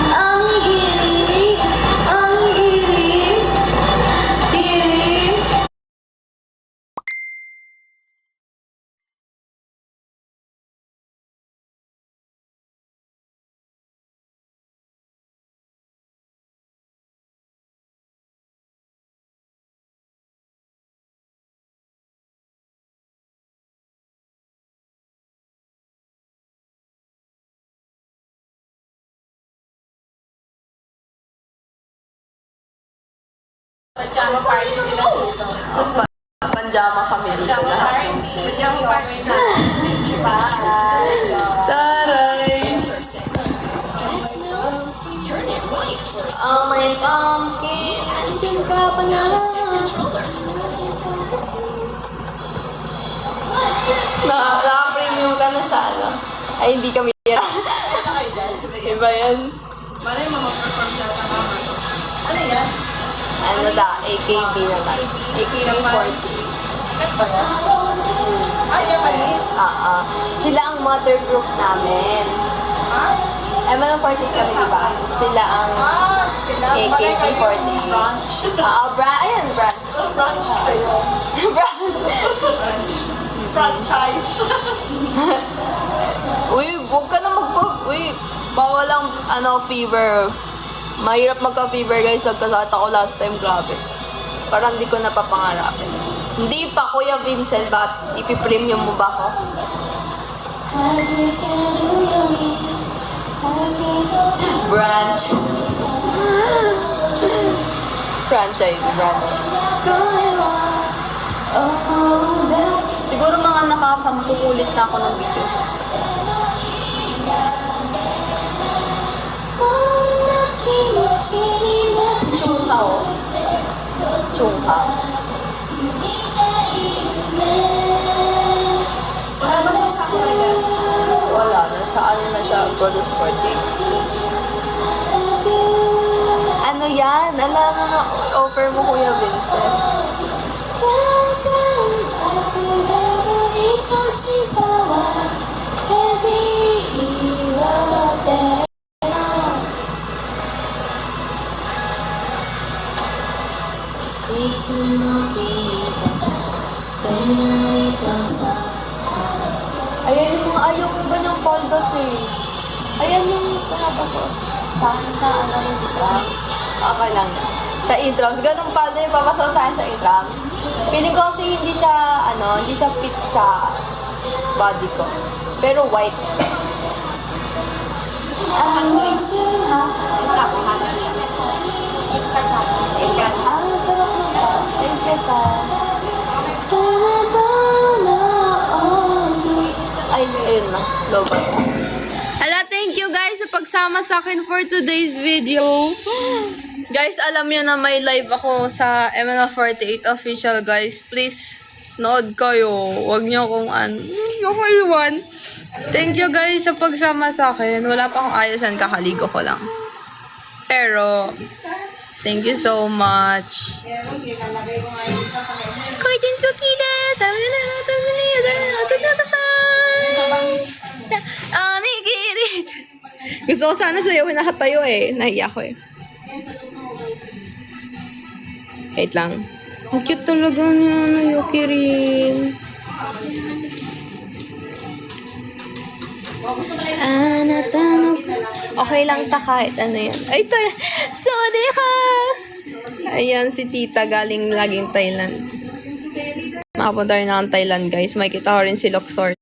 Ang hihilig, ang hihilig, hihilig. Panjama kami dito lahat. Taray! Oh my pumpkin, andyan ka pa na. Naka-premium ka na sa ano. Ay, hindi kami yan. Iba yan. Malay mo mag-perform siya sa mama. Ano yan? Ano da? AKB naman. AKB 40. Ay, Japanese. Sila ang mother group namin. Ay, mga 40 kami, diba? Sila ang Sila. AKB 40. Brunch. Ayan, branch. Brunch kayo. Branch. Franchise. Uy, huwag ka na Uy, bawal ang, fever. Mahirap magka-fever, guys. Nagkasakit ako last time, grabe. Parang hindi ko napapangarapin. Hindi pa, Kuya Vincent, bakit ipipremium mo ba ako? Branch. Franchise, branch. Siguro mga nakasampu ulit na ako ng video. Si Chungha, oh. Chungha. Wala ba siya sa akin? Wala, nasa ano na siya, Brothers 48. Ano yan? Alam mo na, offer mo Kuya Vincent. Ayan yung mga ayaw kong ganyang paldat eh. Ayan yung pinapasok. Sa akin sa ano yung intrams. Okay lang. Sa intrams. Ganong palda yung papasok sa akin sa intrams. Feeling ko kasi hindi siya fit sa body ko. Pero white. Wala ko hanap siya. Sarap na. Thank you, pa. Ay, ayun na. Loba. Hala, thank you guys sa pagsama sa akin for today's video. Guys, alam niyo na may live ako sa MNL48 official, guys. Please, nood kayo. Huwag niyo kung yung iwan. Thank you guys sa pagsama sa akin. Wala pa akong ayusan, kakaligo ko lang. Pero, thank you so much. Kuitin cookie na! Sabi na lang, gusto ko sana sa'yo, nakatayo eh. Nahiya ko eh. Wait lang. Ang cute talaga niya, Yuki rin. Okay lang ta kahit ano yan. Ay, ito. Sorry ka! Ayan si tita galing laging Thailand. Nakapunta rin ako ng Thailand, guys. May kita ko rin si Luxor.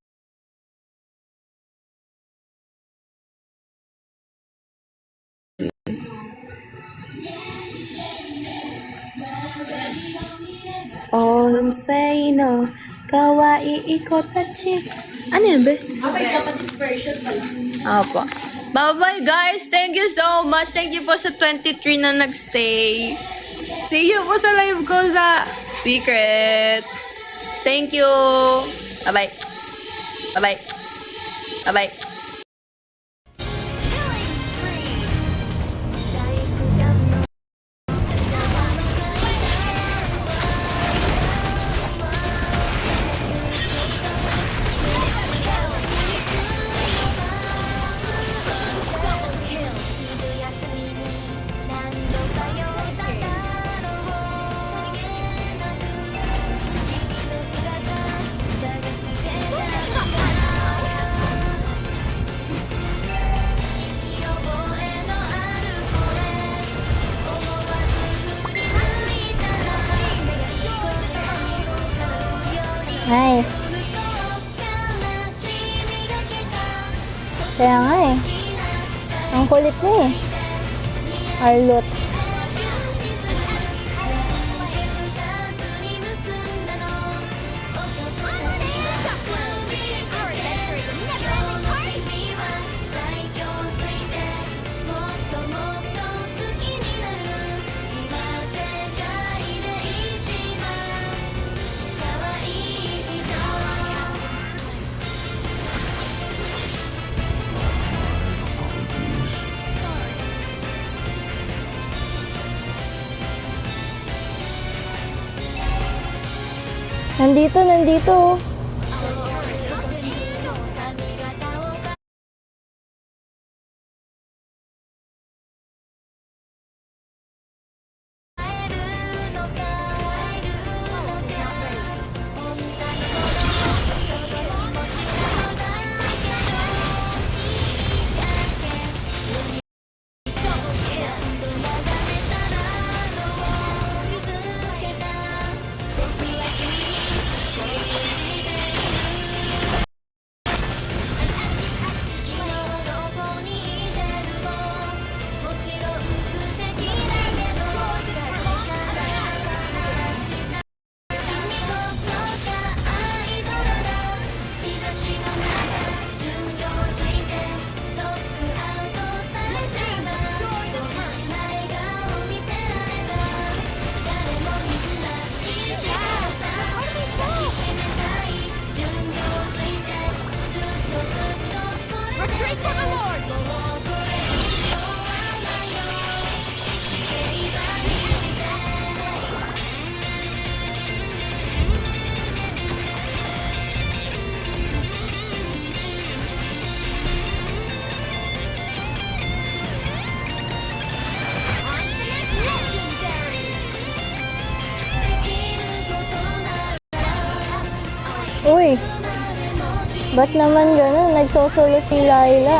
Oh, I'm saying no. Kawaii ikotachi. Ano yan, be? Okay, Japanese version pala. Apo. Bye-bye, guys. Thank you so much. Thank you po sa 23 na nagstay. See you po sa live ko sa Secret. Thank you. Bye-bye. Bye-bye. Bye-bye. Nice. Kaya nga eh. Ang kulit niya eh. Arlot. Nandito. Uy! Ba't naman ganun? Nagsosolo si Laila.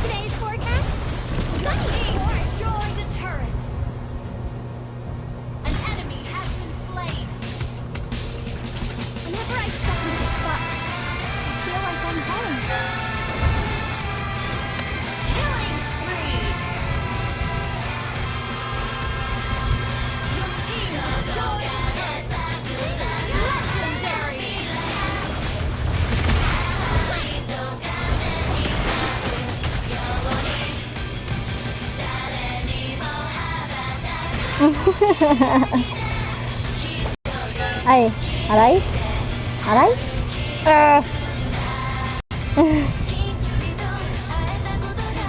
Today's forecast? Sunny. Destroy the turret. An enemy has been slain. Whenever I step into the spotlight, I feel like I'm home. Killing spree. Your team destroyed a turret. Legendary. Ay, aray? Aray?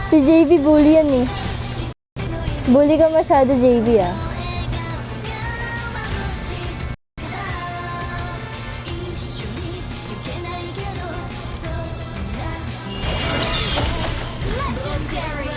Si JB bully yan eh. Bully ka masyado, JB ah. Legendary.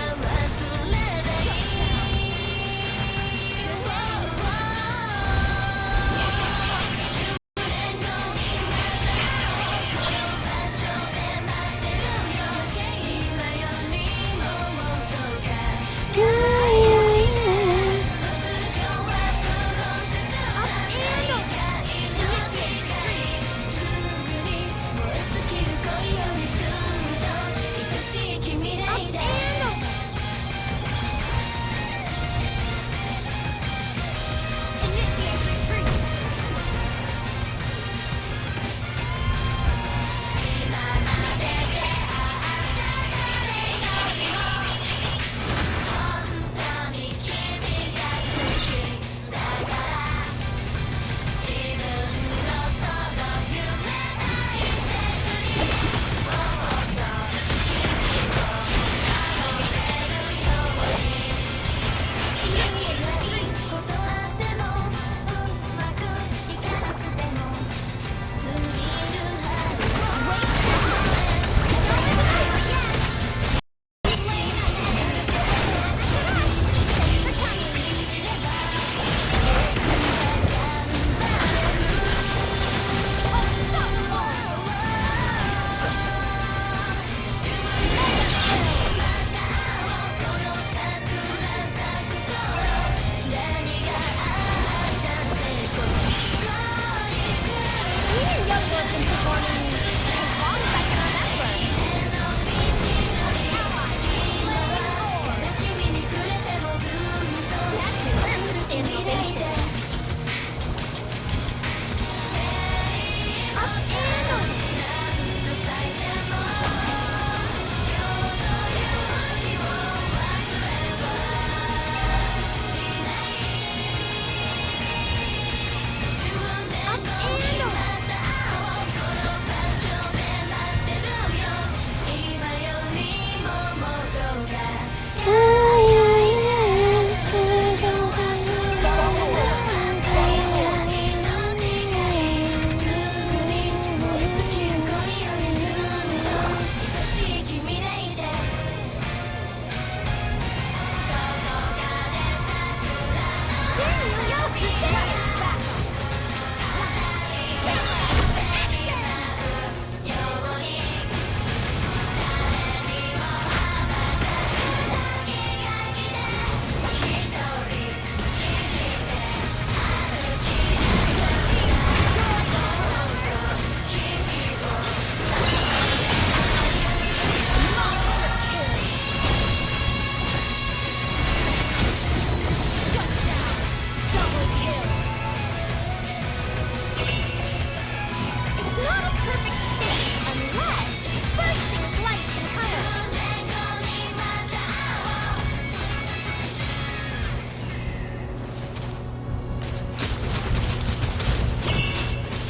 It's not a perfect state unless it's bursting with lights and colors.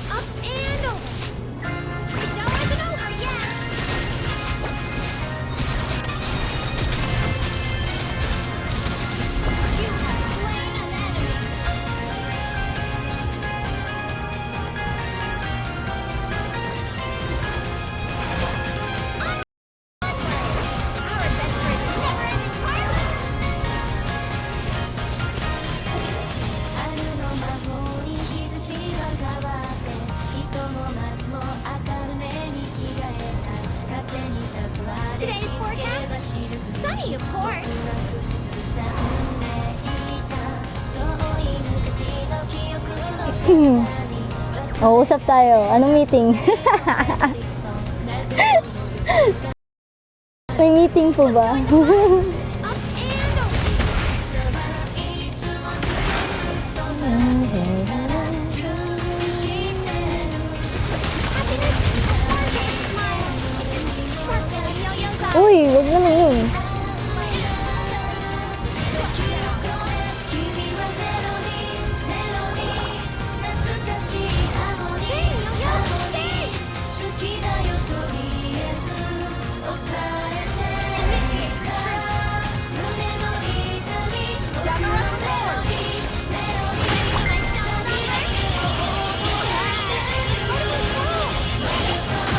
Up and over. The show isn't over yet. You have slain an enemy. Our adventure is a never-ending pilot. 春の魔法に日差しは変わって人も街も明るめに着替えた風に誘われ Today's forecast? Sunny, of course. 遠い昔の記憶の O, usap tayo. Anong meeting? May meeting po ba? Up and over. Happiness, sparkle smile, sparkle yo-yo's eyes. Uy, wag naman yun. 君はメロディー懐かしいハーモニー Stay, yo-yo, stay. 好きだよとりあえず抑えて胸の痛み僕のメロディーメロディー I shall not let you go. What do we show?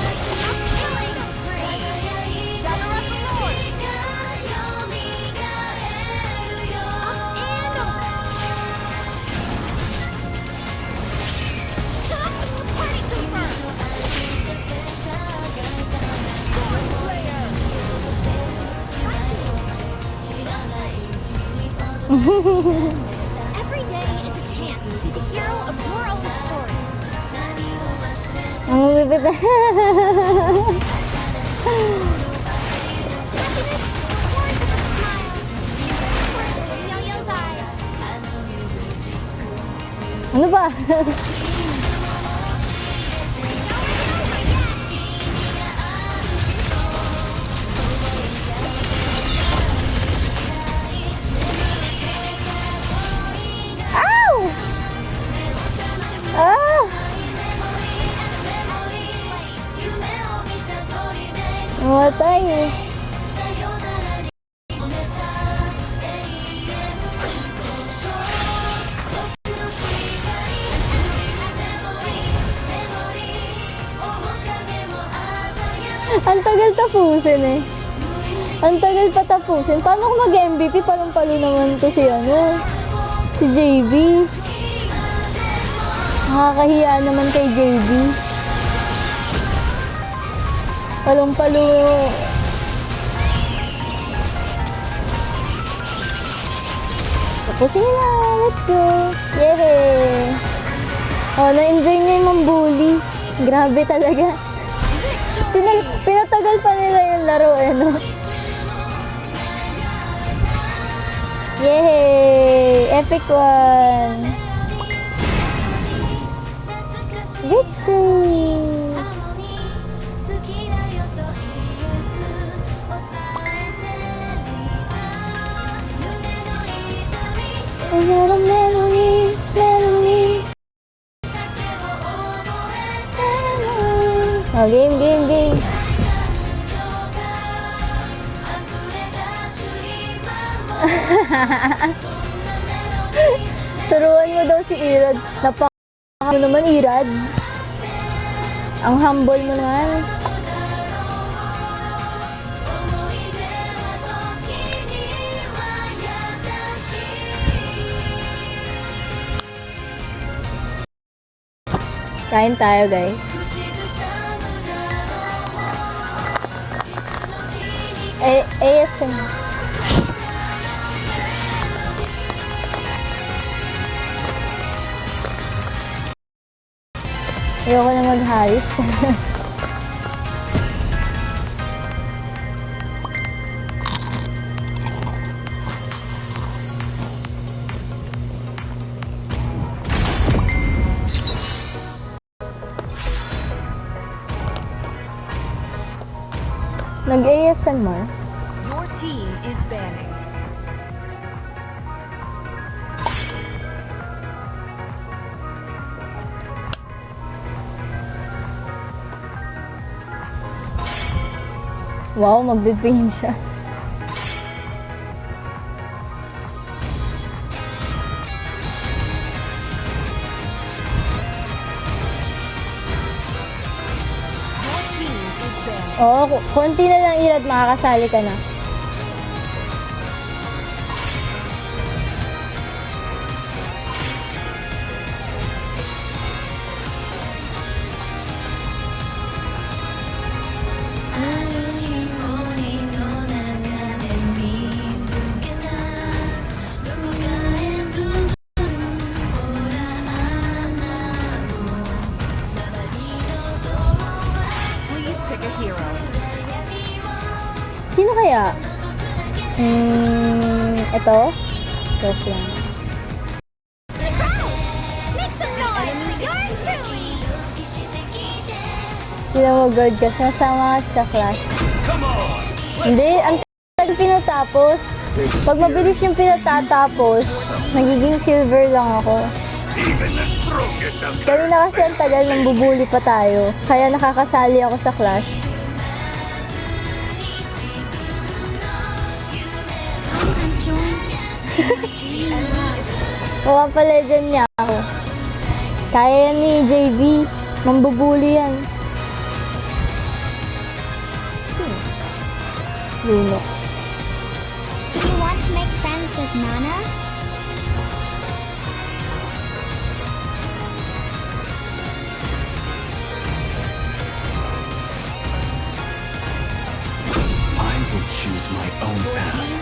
A killing spree. Gather up the Lord. Up and over. Stop the party pooper. Sword Slayer. Every day is a chance to be the hero of your own story. Ang bibit. Happiness, born with a smile. Sparkle in Yo-Yo's eyes. Ano ba? Ow! Ah! Namatay eh. Ang tagal tapusin eh. Ang tagal pa tapusin. Paano kung mag-MVP? Palong-palo naman to si ano? Si JB. Nakakahiya naman kay JB. Palong-palo. Tapusin na. Let's go. Yay! Oh, na-enjoy niya yung mambully. Grabe talaga. Pinatagal pa nila yung laro eh, no? Yay! Epic one! Victory! Melody, melody, melody. Oh, game, game, game. Turuan mo daw si Irad. Napaka naman, Irad. Ang humble mo naman. Kain tayo, guys. ASMR. Ayoko na mag-hayop. Nag-ASMR? Your team is banning. Wow, magbe-pain siya. Your team is banning. Oo, konti na lang Irad, makakasali ka na. Please pick a hero. Sino kaya? Ito? Joke lang. Sila mag-guard ka, sasama ka sa class. Hindi, ang tagal pinatapos. Pag mabilis yung pinatatapos, nagiging silver lang ako. Kanina kasi ang tagal nang bubuli pa tayo, kaya nakakasali ako sa class. Mapapa-legend niya ako. Kaya yan ni JB. Mambubuli yan. Lunox. Do you want to make friends with Nana? I will choose my own path.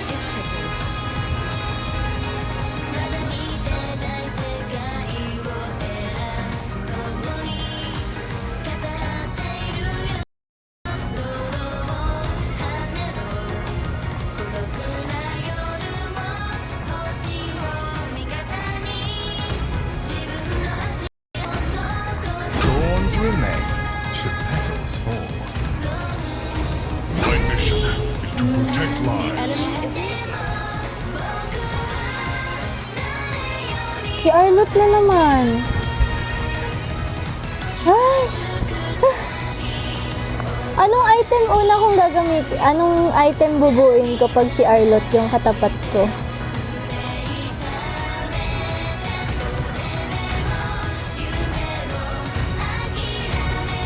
Thorns remain should petals fall. My mission is to protect lives. Si Arlot na naman. Ay! Anong item una kong gagamitin? Anong item bubuin ko pag si Arlot yung katapat ko?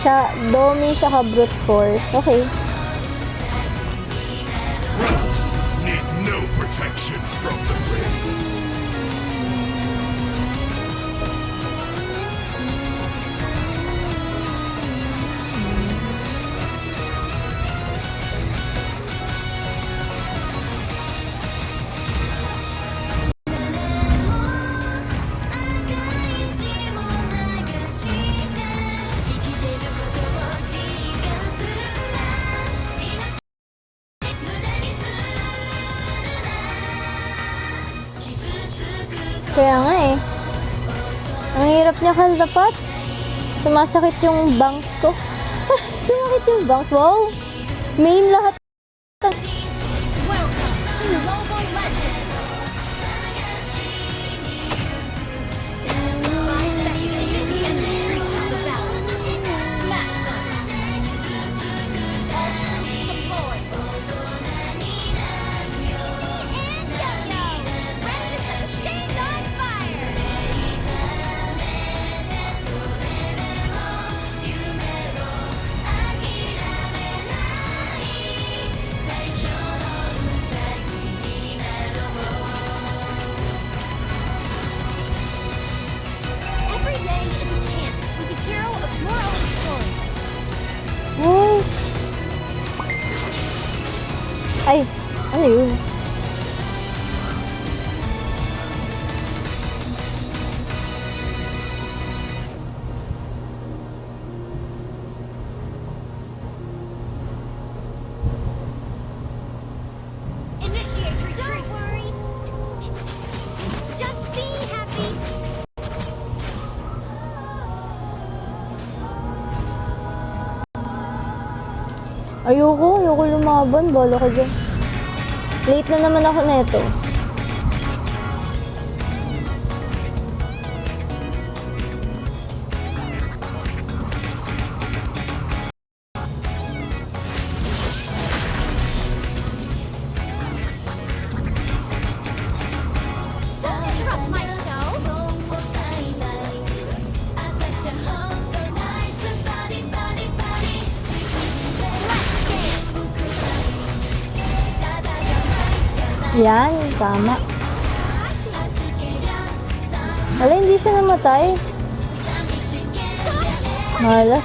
Siya, Domi, saka Brute Force. Okay. Need no protection from the rain. Kaya nga eh. Ang hirap niya kalapat. Sumasakit yung bangs ko. Sumasakit yung bangs. Wow! Main lahat. Ay, ano yun? Initiate retreat. Don't worry. Just be happy. Ayoko lumaban. Bala ka dyan. Late na naman ako neto. Don't interrupt my show. Yan, tama. Wala, hindi siya namatay. Malas.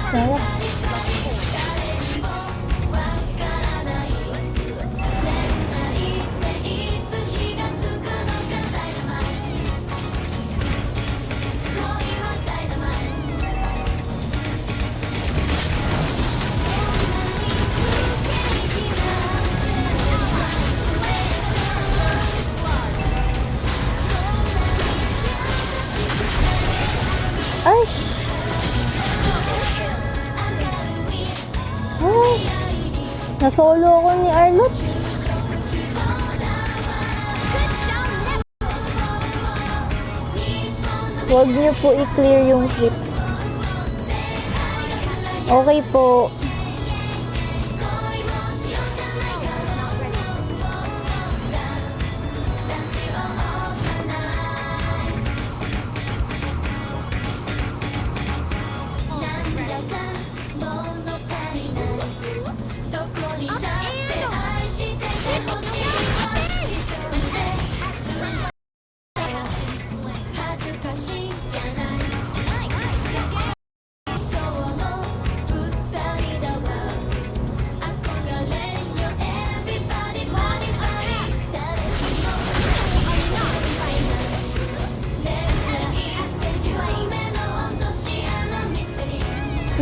Ay! Ay! Nasolo ako ni Arlot. Huwag niyo po i-clear yung clips. Okay po.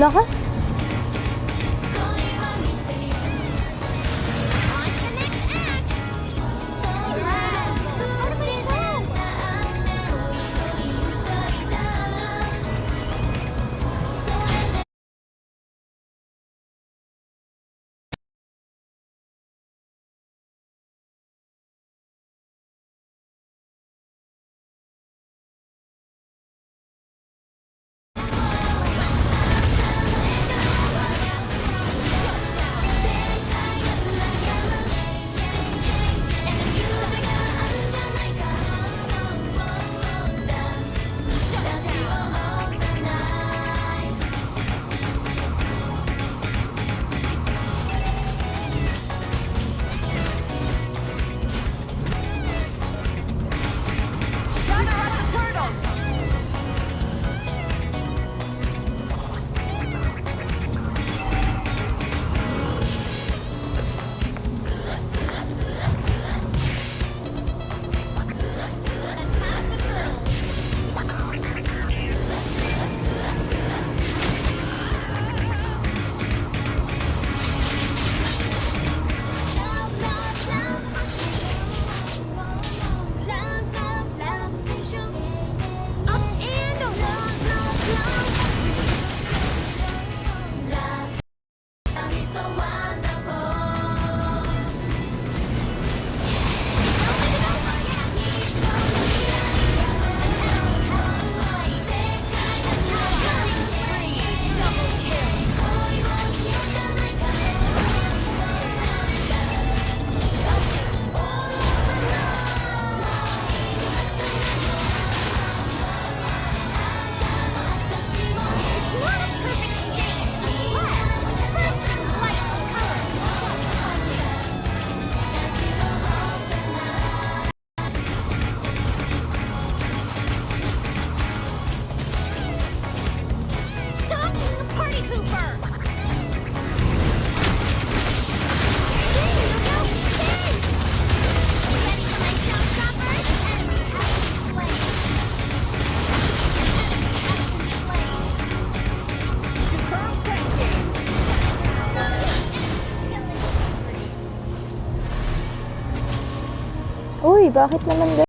Lakas. bakit naman ganun?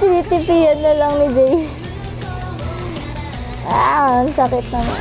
Tinitipian na lang ni Jay. Ang sakit naman.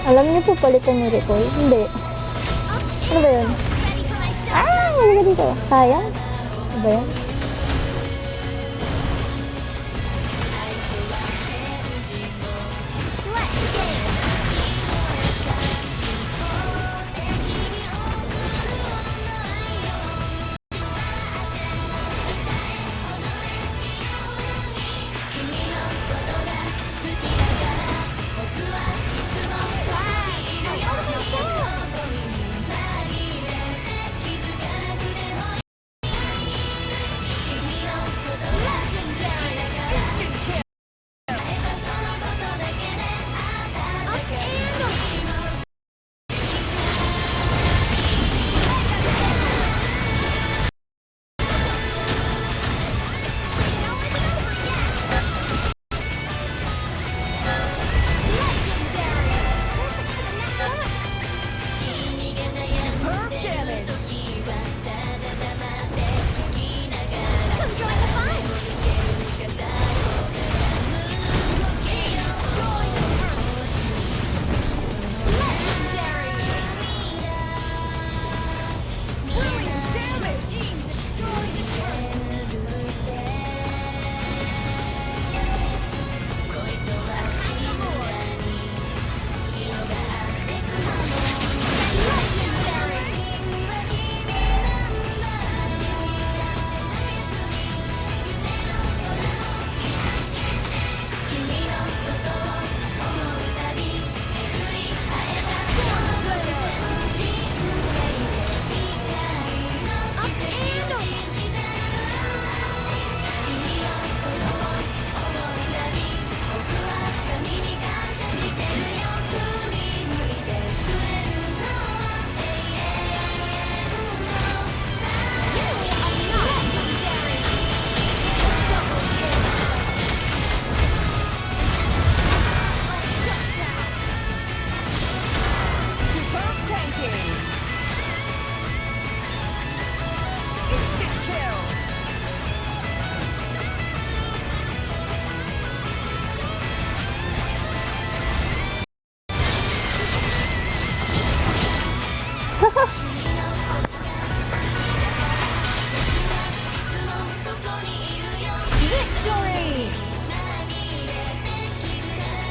Alam niyo po palitan ni Ricoy? Hindi. Ano ba yun? Ah! Malaga dito. Sayang. Ano ba yun?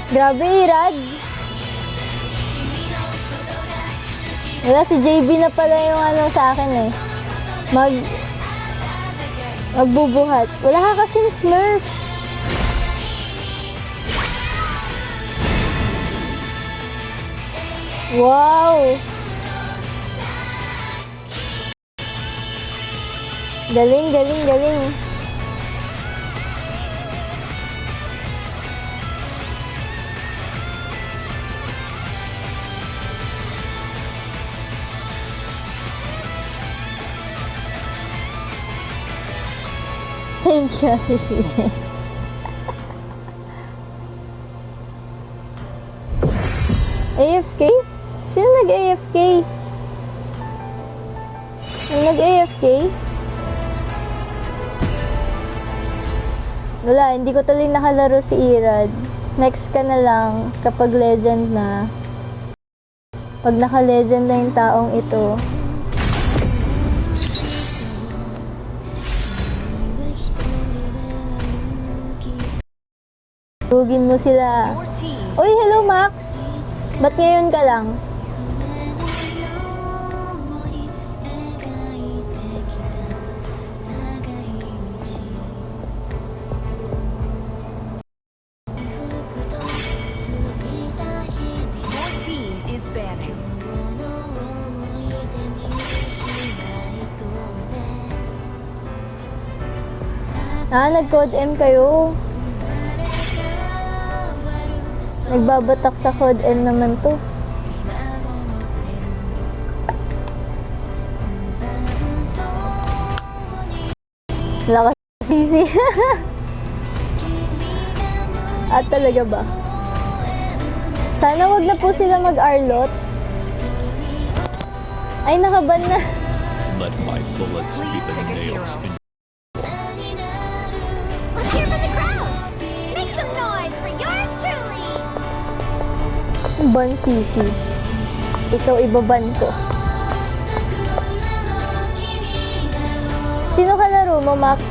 Grabe, Irad. Wala, si JB na pala yung ano sa akin eh. Magbubuhat. Wala ka kasing Smurf. Wow! Galing, galing, galing. Thank you, CJ. AFK? Sino nag-AFK? May nag-AFK? Wala, hindi ko tuloy nakalaro si Irad. Next ka na lang kapag legend na. Pag naka-legend na yung taong ito. Rugin mo sila. Uy, hello Max! Ba't ngayon ka lang? Your team is banning. Nag-code M kayo. Nagbabatak sa code M naman to. Lakas sisi. At talaga ba? Sana wag na po sila mag-arlot. Ay, nakaban na. Let my bullets be the nails in Let's hear from the crowd. Make some noise for yours truly. Ban Sisi. Ikaw ibaban ko. Sino kalaro mo, Max?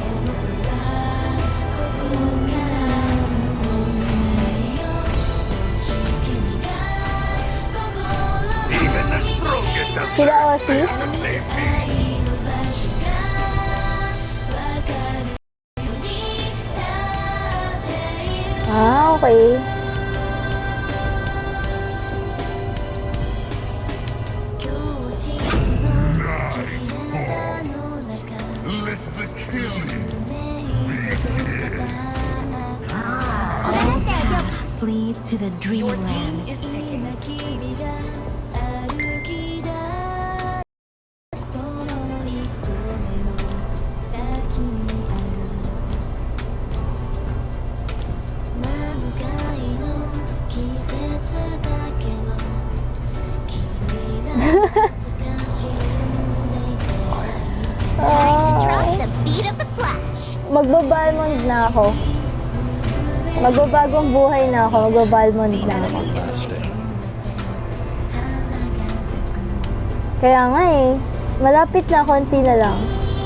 Even the strongest of Sila Ozzy? leave me. Ah, okay. Night falls. Let the killing begin. Lead to the dreamland. Is taken. The beat of the flash. Magbabalmond na ako. Magbabagong buhay na ako. Magbabalmond na ako. Kaya nga eh. Malapit na, konti na lang.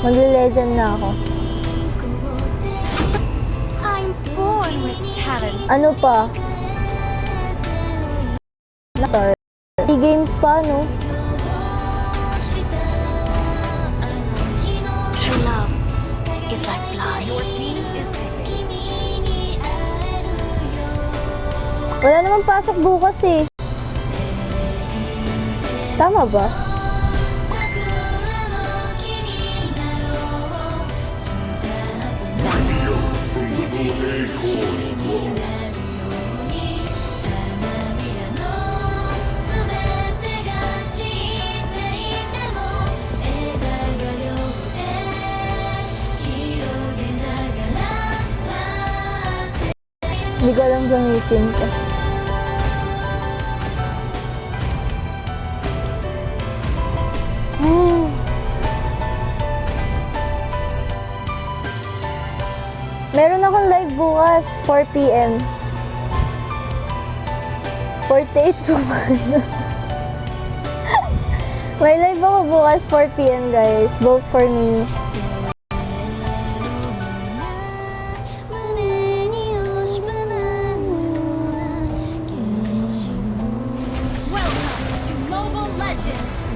Magle-legend na ako. I'm born with talent. Ano pa? Star. 3 games pa, no? True love is like blood. Your team is picking. Wala naman pasok bukas eh. Tama ba? Hindi ko alam gamitin ko. Meron akong live bukas, 4 p.m. 48 po ba? May live ako bukas, 4 p.m. guys. Vote for me. Welcome to Mobile Legends.